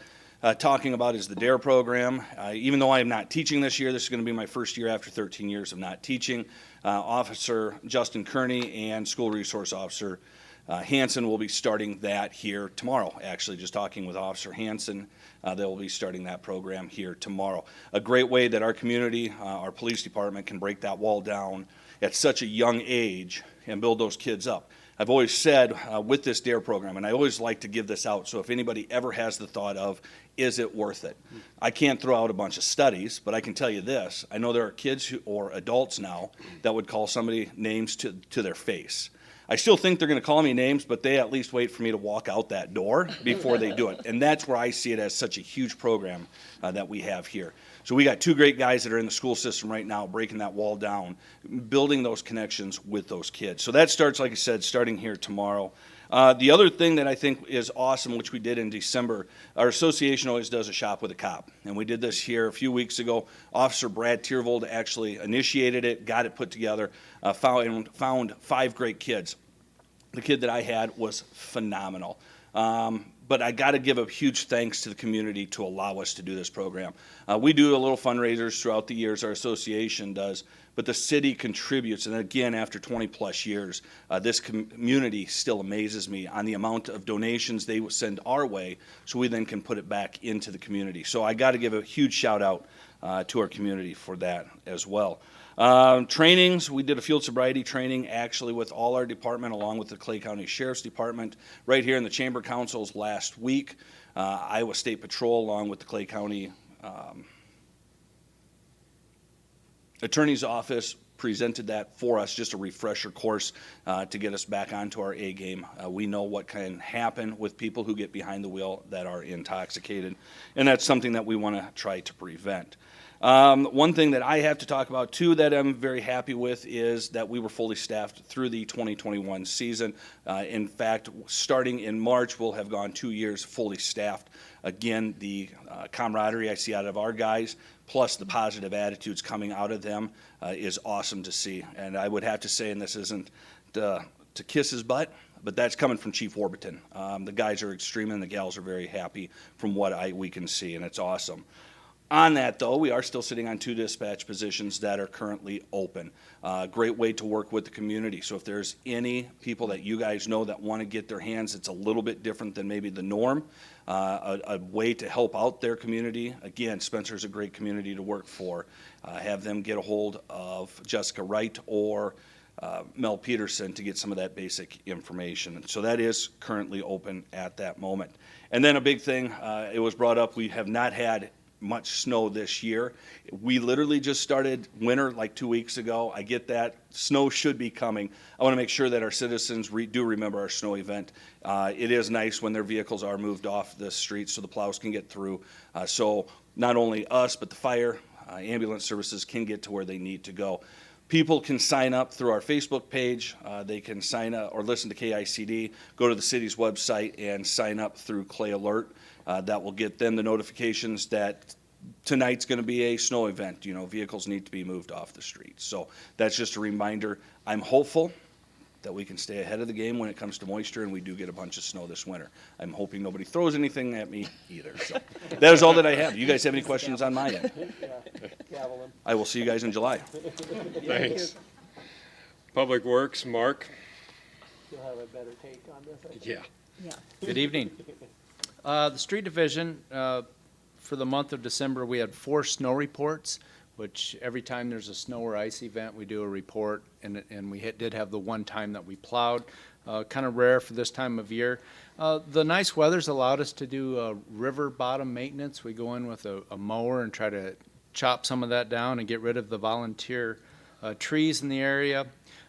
talking about is the DARE program. Even though I am not teaching this year, this is going to be my first year after 13 years of not teaching. Officer Justin Kearney and School Resource Officer Hanson will be starting that here tomorrow. Actually, just talking with Officer Hanson, they will be starting that program here tomorrow. A great way that our community, our police department can break that wall down at such a young age and build those kids up. I've always said with this DARE program, and I always like to give this out, so if anybody ever has the thought of, is it worth it? I can't throw out a bunch of studies, but I can tell you this. I know there are kids or adults now that would call somebody names to their face. I still think they're going to call me names, but they at least wait for me to walk out that door before they do it. And that's where I see it as such a huge program that we have here. So we got two great guys that are in the school system right now, breaking that wall down, building those connections with those kids. So that starts, like I said, starting here tomorrow. The other thing that I think is awesome, which we did in December, our association always does a shop with a cop. And we did this here a few weeks ago. Officer Brad Tiervold actually initiated it, got it put together, found 5 great kids. The kid that I had was phenomenal. But I got to give a huge thanks to the community to allow us to do this program. We do a little fundraisers throughout the years, our association does, but the city contributes. And again, after 20 plus years, this community still amazes me on the amount of donations they send our way, so we then can put it back into the community. So I got to give a huge shout out to our community for that as well. Trainings, we did a field sobriety training actually with all our department along with the Clay County Sheriff's Department right here in the Chamber Councils last week. Iowa State Patrol along with the Clay County Attorney's Office presented that for us, just a refresher course to get us back onto our A game. We know what can happen with people who get behind the wheel that are intoxicated, and that's something that we want to try to prevent. One thing that I have to talk about too that I'm very happy with is that we were fully staffed through the 2021 season. In fact, starting in March, we'll have gone 2 years fully staffed. Again, the camaraderie I see out of our guys, plus the positive attitudes coming out of them is awesome to see. And I would have to say, and this isn't to kiss his butt, but that's coming from Chief Warburton. The guys are extreme and the gals are very happy from what we can see, and it's awesome. On that, though, we are still sitting on 2 dispatch positions that are currently open. Great way to work with the community. So if there's any people that you guys know that want to get their hands, it's a little bit different than maybe the norm, a way to help out their community. Again, Spencer's a great community to work for. Have them get a hold of Jessica Wright or Mel Peterson to get some of that basic information. So that is currently open at that moment. And then a big thing, it was brought up, we have not had much snow this year. We literally just started winter like 2 weeks ago. I get that. Snow should be coming. I want to make sure that our citizens do remember our snow event. It is nice when their vehicles are moved off the streets so the plows can get through. So not only us, but the fire, ambulance services can get to where they need to go. People can sign up through our Facebook page. They can sign up or listen to KICD, go to the city's website and sign up through Clay Alert. That will get them the notifications that tonight's going to be a snow event. You know, vehicles need to be moved off the street. So that's just a reminder. I'm hopeful that we can stay ahead of the game when it comes to moisture, and we do get a bunch of snow this winter. I'm hoping nobody throws anything at me either. So that is all that I have. You guys have any questions on my end? I will see you guys in July. Thanks. Public Works, Mark? You'll have a better take on this, I think. Yeah. Yeah. Good evening. The street division, for the month of December, we had 4 snow reports, which every time there's a snow or ice event, we do a report, and we did have the one time that we plowed. Kind of rare for this time of year. The nice weather's allowed us to do river bottom maintenance. We go in with a mower and try to chop some of that down and get rid of the volunteer trees in the area.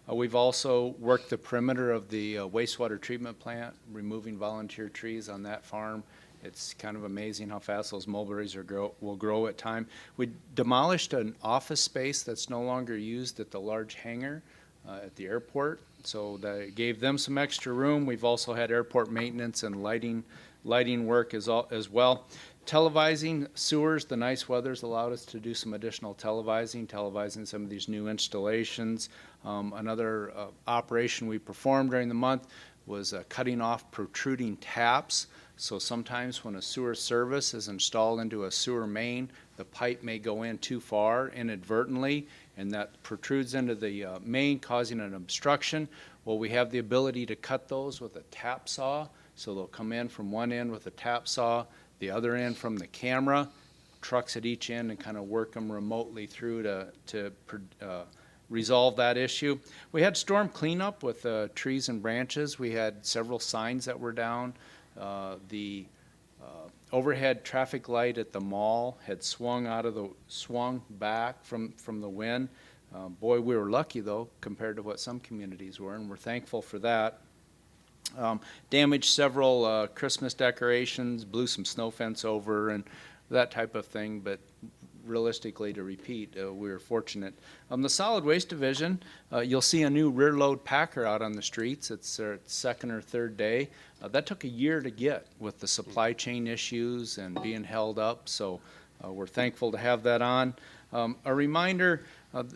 We've also worked the perimeter of the wastewater treatment plant, removing volunteer trees on that farm. It's kind of amazing how fast those mulberries will grow at time. We demolished an office space that's no longer used at the large hangar at the airport, so that gave them some extra room. We've also had airport maintenance and lighting work as well. Televising sewers, the nice weather's allowed us to do some additional televising some of these new installations. Another operation we performed during the month was cutting off protruding taps. So sometimes when a sewer service is installed into a sewer main, the pipe may go in too far inadvertently, and that protrudes into the main, causing an obstruction. Well, we have the ability to cut those with a tap saw. So they'll come in from one end with a tap saw, the other end from the camera, trucks at each end, and kind of work them remotely through to resolve that issue. We had storm cleanup with trees and branches. We had several signs that were down. The overhead traffic light at the mall had swung back from the wind. Boy, we were lucky though, compared to what some communities were, and we're thankful for that. Damaged several Christmas decorations, blew some snow fence over and that type of thing, but realistically, to repeat, we were fortunate. The solid waste division, you'll see a new rear load packer out on the streets. It's their second or third day. That took a year to get with the supply chain issues and being held up, so we're thankful to have that on. A reminder,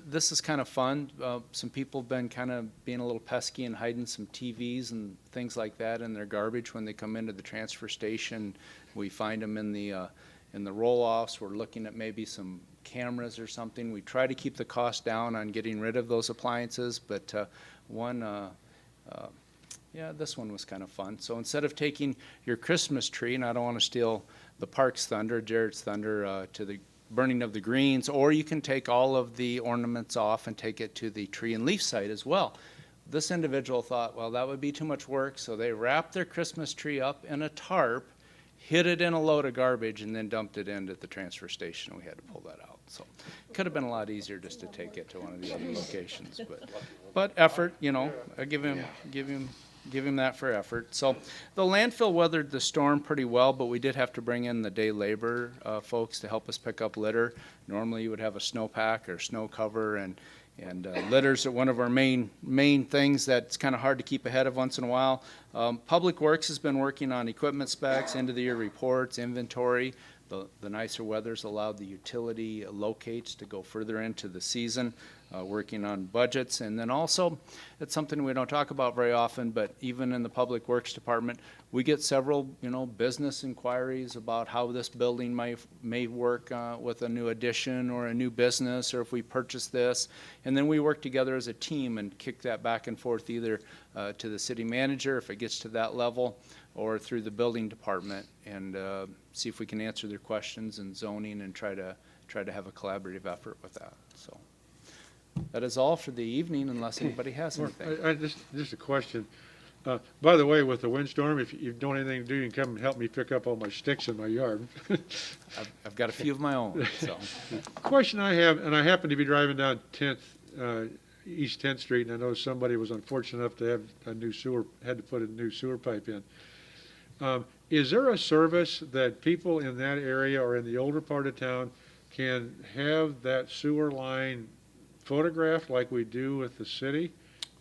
this is kind of fun. Some people have been kind of being a little pesky and hiding some TVs and things like that in their garbage when they come into the transfer station. We find them in the roll-offs. We're looking at maybe some cameras or something. We try to keep the cost down on getting rid of those appliances, but this one was kind of fun. So instead of taking your Christmas tree, and I don't want to steal the park's thunder, Jared's thunder, to the burning of the greens, or you can take all of the ornaments off and take it to the tree and leaf site as well. This individual thought, well, that would be too much work, so they wrapped their Christmas tree up in a tarp, hid it in a load of garbage, and then dumped it into the transfer station. We had to pull that out. So it could have been a lot easier just to take it to one of the other locations. But effort, you know, I give him that for effort. So the landfill weathered the storm pretty well, but we did have to bring in the day labor folks to help us pick up litter. Normally you would have a snowpack or snow cover, and litters are one of our main things that's kind of hard to keep ahead of once in a while. Public Works has been working on equipment specs, end of the year reports, inventory. The nicer weather's allowed the utility locates to go further into the season, working on budgets. And then also, it's something we don't talk about very often, but even in the Public Works Department, we get several, business inquiries about how this building may work with a new addition or a new business, or if we purchase this. And then we work together as a team and kick that back and forth either to the city manager if it gets to that level, or through the building department, and see if we can answer their questions and zoning and try to have a collaborative effort with that. So that is all for the evening, unless anybody has anything. Just a question. By the way, with the windstorm, if you don't have anything to do, you can come and help me pick up all my sticks in my yard. I've got a few of my own, so. Question I have, and I happen to be driving down 10th, East 10th Street, and I know somebody was unfortunate enough to have had to put a new sewer pipe in. Is there a service that people in that area or in the older part of town can have that sewer line photographed like we do with the city?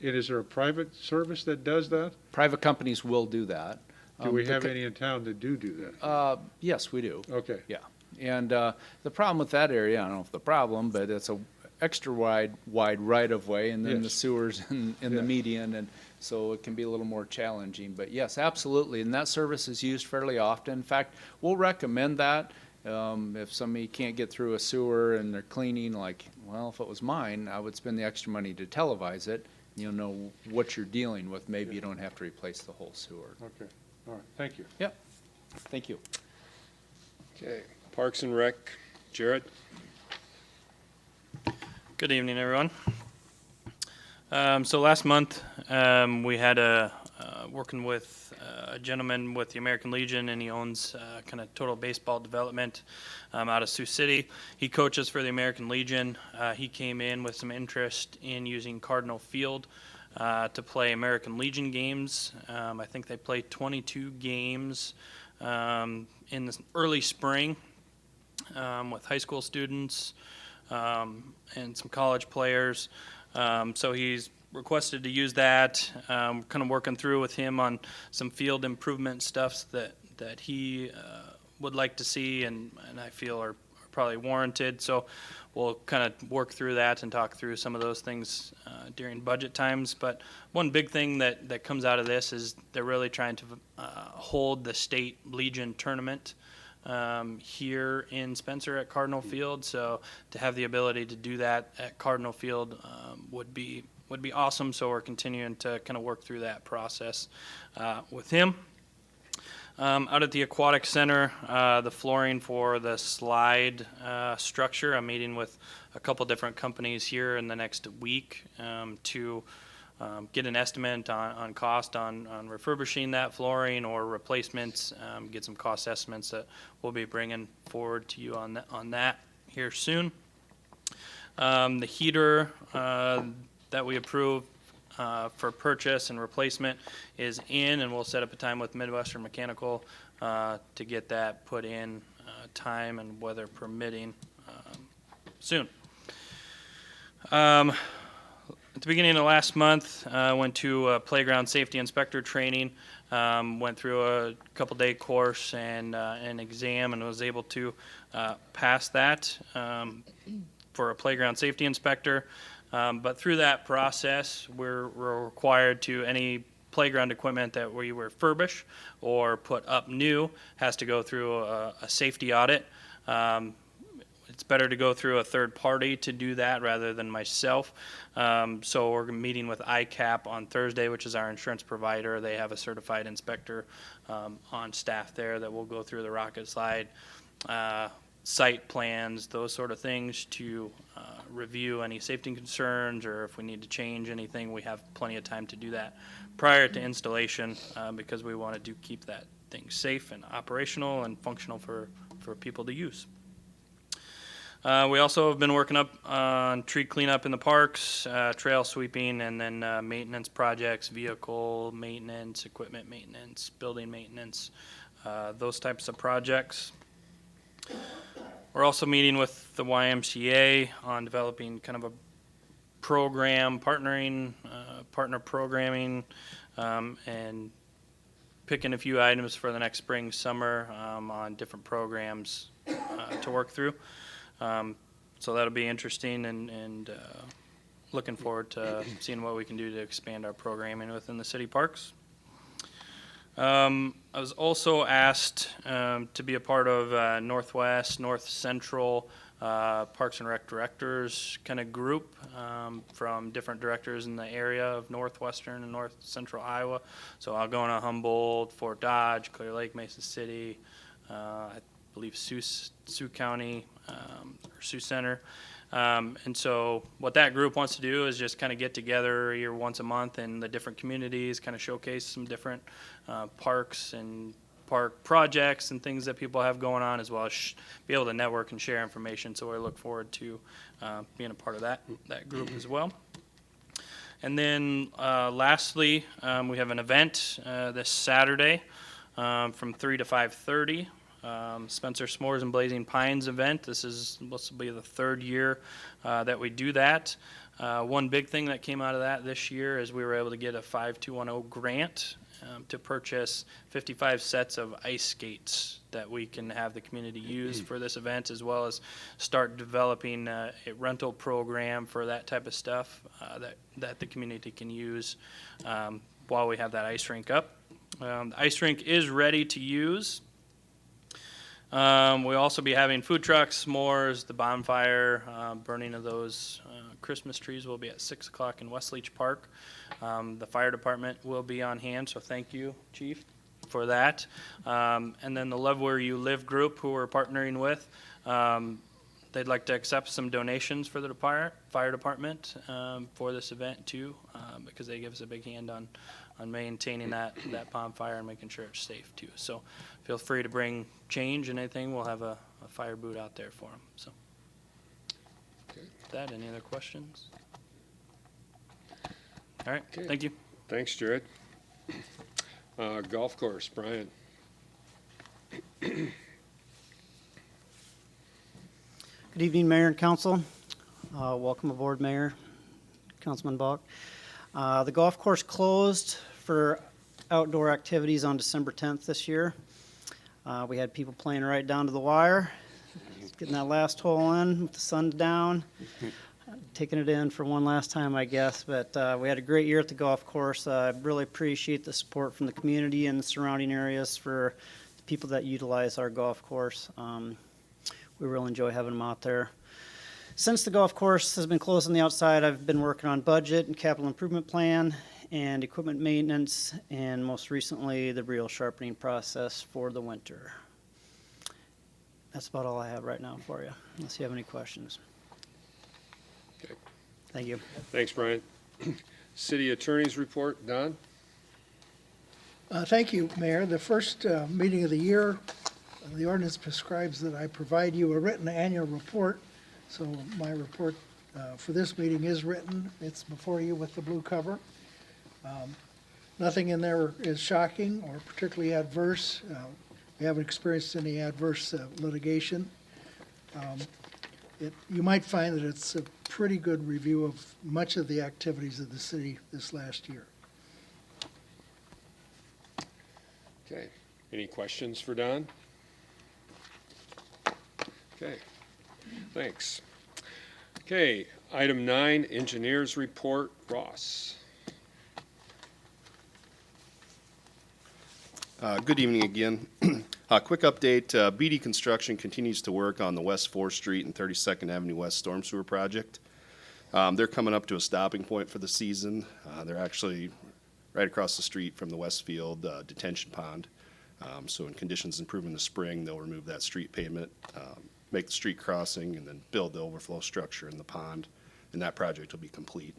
And is there a private service that does that? Private companies will do that. Do we have any in town that do that? Yes, we do. Okay. Yeah. And the problem with that area, I don't know if the problem, but it's a extra wide right-of-way, and then the sewers in the median, and so it can be a little more challenging. But yes, absolutely, and that service is used fairly often. In fact, we'll recommend that if somebody can't get through a sewer and they're cleaning, like, well, if it was mine, I would spend the extra money to televise it. You know what you're dealing with. Maybe you don't have to replace the whole sewer. Okay, all right, thank you. Yep, thank you. Okay, Parks and Rec, Jared? Good evening, everyone. So last month, we had working with a gentleman with the American Legion, and he owns kind of Total Baseball Development out of Sioux City. He coaches for the American Legion. He came in with some interest in using Cardinal Field to play American Legion games. I think they play 22 games in the early spring with high school students and some college players. So he's requested to use that. Kind of working through with him on some field improvement stuff that he would like to see and I feel are probably warranted. So we'll kind of work through that and talk through some of those things during budget times. But one big thing that comes out of this is they're really trying to hold the state Legion tournament here in Spencer at Cardinal Field. So to have the ability to do that at Cardinal Field would be awesome. So we're continuing to kind of work through that process with him. Out at the Aquatic Center, the flooring for the slide structure, I'm meeting with a couple different companies here in the next week to get an estimate on cost on refurbishing that flooring or replacements, get some cost estimates that we'll be bringing forward to you on that here soon. The heater that we approved for purchase and replacement is in, and we'll set up a time with Midwestern Mechanical to get that put in, time and weather permitting, soon. At the beginning of last month, I went to a playground safety inspector training, went through a couple-day course and an exam, and was able to pass that for a playground safety inspector. But through that process, we're required to, any playground equipment that we refurbish or put up new has to go through a safety audit. It's better to go through a third party to do that rather than myself. So we're meeting with ICAP on Thursday, which is our insurance provider. They have a certified inspector on staff there that will go through the rocket slide, site plans, those sort of things to review any safety concerns, or if we need to change anything, we have plenty of time to do that prior to installation because we want to keep that thing safe and operational and functional for people to use. We also have been working up on tree cleanup in the parks, trail sweeping, and then maintenance projects, vehicle maintenance, equipment maintenance, building maintenance, those types of projects. We're also meeting with the YMCA on developing kind of a program, partner programming, and picking a few items for the next spring, summer on different programs to work through. So that'll be interesting, and looking forward to seeing what we can do to expand our programming within the city parks. I was also asked to be a part of Northwest, North Central Parks and Rec directors kind of group from different directors in the area of Northwestern and North Central Iowa. So I'll go to Humboldt, Fort Dodge, Clear Lake, Mesa City, I believe Sioux County, or Sioux Center. And so what that group wants to do is just kind of get together here once a month in the different communities, kind of showcase some different parks and park projects and things that people have going on, as well as be able to network and share information. So I look forward to being a part of that group as well. And then lastly, we have an event this Saturday from 3 to 5:30. Spencer S'mores and Blazing Pines event. This will be the third year that we do that. One big thing that came out of that this year is we were able to get a 5210 grant to purchase 55 sets of ice skates that we can have the community use for this event, as well as start developing a rental program for that type of stuff that the community can use while we have that ice rink up. The ice rink is ready to use. We'll also be having food trucks, s'mores, the bonfire, burning of those Christmas trees will be at 6 o'clock in West Leach Park. The fire department will be on hand, so thank you, Chief, for that. And then the Love Where You Live group, who we're partnering with, they'd like to accept some donations for the fire department for this event too, because they give us a big hand on maintaining that bonfire and making sure it's safe too. So feel free to bring change and anything. We'll have a fire boot out there for them. So with that, any other questions? All right, Okay. thank you. Thanks, Jared. Golf course, Brian. Good evening, Mayor and Council. Welcome aboard, Mayor, Councilman Bach. The golf course closed for outdoor activities on December 10th this year. We had people playing right down to the wire, getting that last hole in with the sun down, taking it in for one last time, I guess. But we had a great year at the golf course. I really appreciate the support from the community and the surrounding areas for the people that utilize our golf course. We really enjoy having them out there. Since the golf course has been closed on the outside, I've been working on budget and capital improvement plan and equipment maintenance, and most recently, the reel sharpening process for the winter. That's about all I have right now for you, unless you have any questions. Okay. Thank you. Thanks, Brian. City Attorney's report, Don? Thank you, Mayor. The first meeting of the year, the ordinance prescribes that I provide you a written annual report. So my report for this meeting is written. It's before you with the blue cover. Nothing in there is shocking or particularly adverse. We haven't experienced any adverse litigation. You might find that it's a pretty good review of much of the activities of the city this last year. Okay, any questions for Don? Okay, thanks. Okay, item 9, engineers report, Ross. Good evening again. Quick update, BD Construction continues to work on the West 4th Street and 32nd Avenue West Storm Sewer Project. They're coming up to a stopping point for the season. They're actually right across the street from the Westfield detention pond. So when conditions improve in the spring, they'll remove that street pavement, make the street crossing, and then build the overflow structure in the pond, and that project will be complete.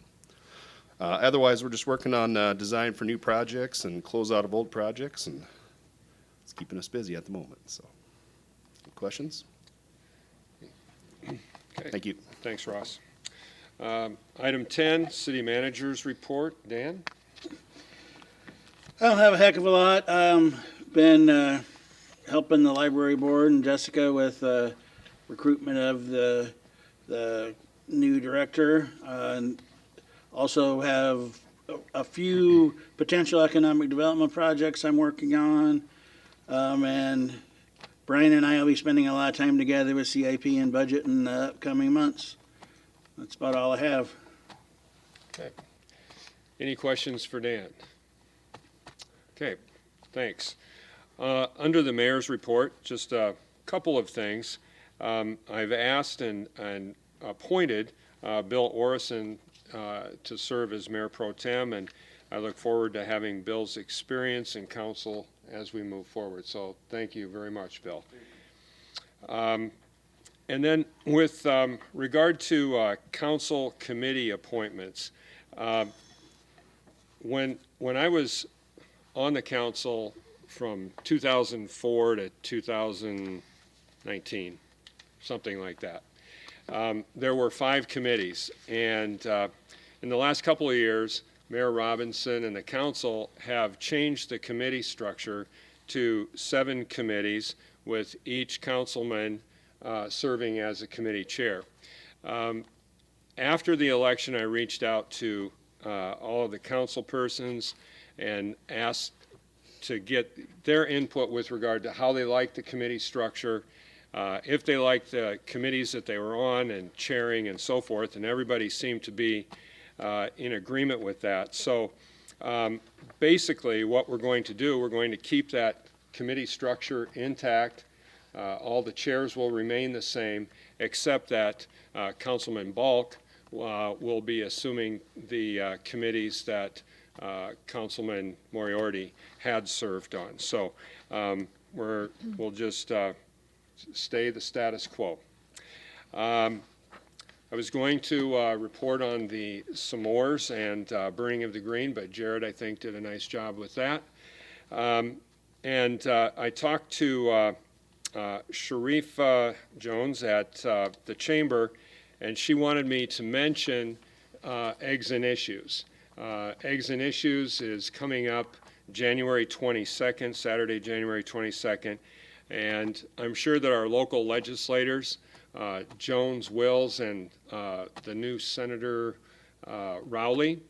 Otherwise, we're just working on design for new projects and close out of old projects, and it's keeping us busy at the moment. So, questions? Okay. Thank you. Thanks, Ross. Item 10, city managers report, Dan? I don't have a heck of a lot. Been helping the library board and Jessica with recruitment of the new director. And also have a few potential economic development projects I'm working on. And Brian and I will be spending a lot of time together with CIP and budget in the upcoming months. That's about all I have. Okay. Any questions for Dan? Okay, thanks. Under the mayor's report, just a couple of things. I've asked and appointed Bill Orison to serve as mayor pro tem, and I look forward to having Bill's experience in council as we move forward. So thank you very much, Bill. And then with regard to council committee appointments, when I was on the council from 2004 to 2019, something like that, there were 5 committees. And in the last couple of years, Mayor Robinson and the council have changed the committee structure to 7 committees, with each councilman serving as a committee chair. After the election, I reached out to all of the council persons and asked to get their input with regard to how they like the committee structure, if they liked the committees that they were on and chairing and so forth, and everybody seemed to be in agreement with that. So basically what we're going to do, we're going to keep that committee structure intact. All the chairs will remain the same, except that Councilman Balk will be assuming the committees that Councilman Moriarty had served on. So we'll just stay the status quo. I was going to report on the s'mores and burning of the green, but Jared, I think, did a nice job with that. And I talked to Sharif Jones at the chamber, and she wanted me to mention Eggs and Issues. Eggs and Issues is coming up January 22nd, Saturday, January 22nd, and I'm sure that our local legislators, Jones, Wills, and the new Senator Rowley,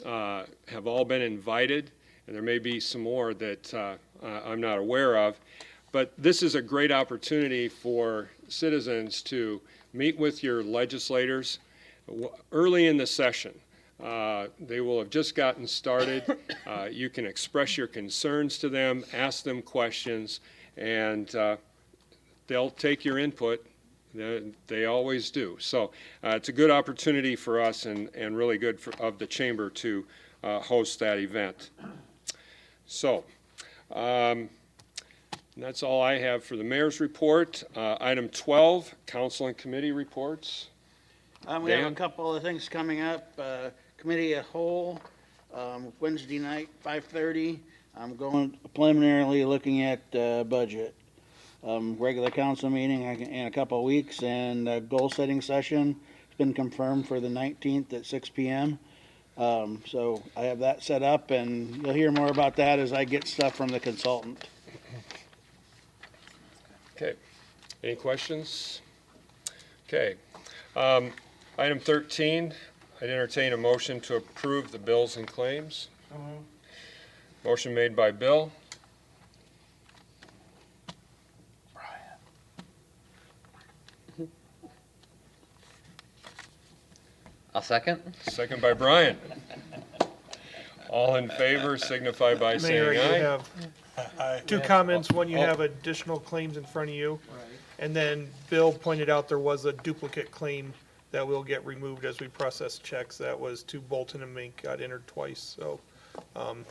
have all been invited, and there may be some more that I'm not aware of. But this is a great opportunity for citizens to meet with your legislators early in the session. They will have just gotten started. You can express your concerns to them, ask them questions, and they'll take your input. They always do. So it's a good opportunity for us and really good of the chamber to host that event. So that's all I have for the mayor's report. Item 12, council and committee reports. We have a couple of things coming up. Committee of Whole, Wednesday night, 5:30. I'm going preliminarily looking at budget. Regular council meeting in a couple of weeks, and a goal-setting session been confirmed for the 19th at 6 PM. So I have that set up, and you'll hear more about that as I get stuff from the consultant. Okay. Any questions? Okay. Item 13, I'd entertain a motion to approve the bills and claims. Motion made by Bill. I'll second. Second by Brian. All in favor signify by Mayor, you saying aye. have two comments. One, you have additional claims in front of you. And then Bill pointed out there was a duplicate claim that will get removed as we process checks. That was to Bolton and Mink, got entered twice. So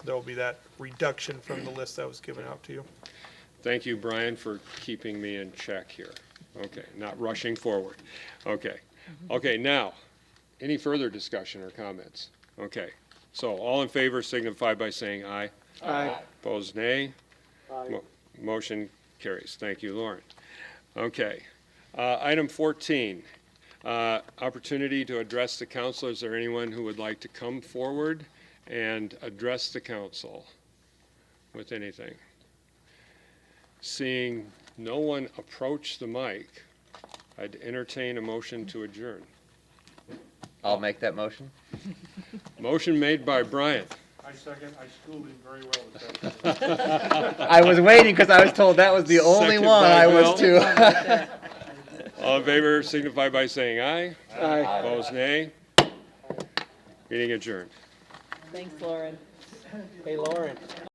there will be that reduction from the list that was given out to you. Thank you, Brian, for keeping me in check here. Okay, not rushing forward. Okay. Okay, now, any further discussion or comments? Okay, so all in favor signify by saying aye. Aye. Opposed, nay. Motion carries. Thank you, Lauren. Okay. Item 14, opportunity to address the council. Is there anyone who would like to come forward and address the council with anything? Seeing no one approach the mic, I'd entertain a motion to adjourn. I'll make that motion. Motion made by Brian. I second, I schooled him very well with that. I was waiting because I was told that was the only Second one by I was Bill. to. All in favor signify by saying aye. Aye. Opposed, nay. Meeting adjourned. Thanks, Lauren. Hey, Lauren.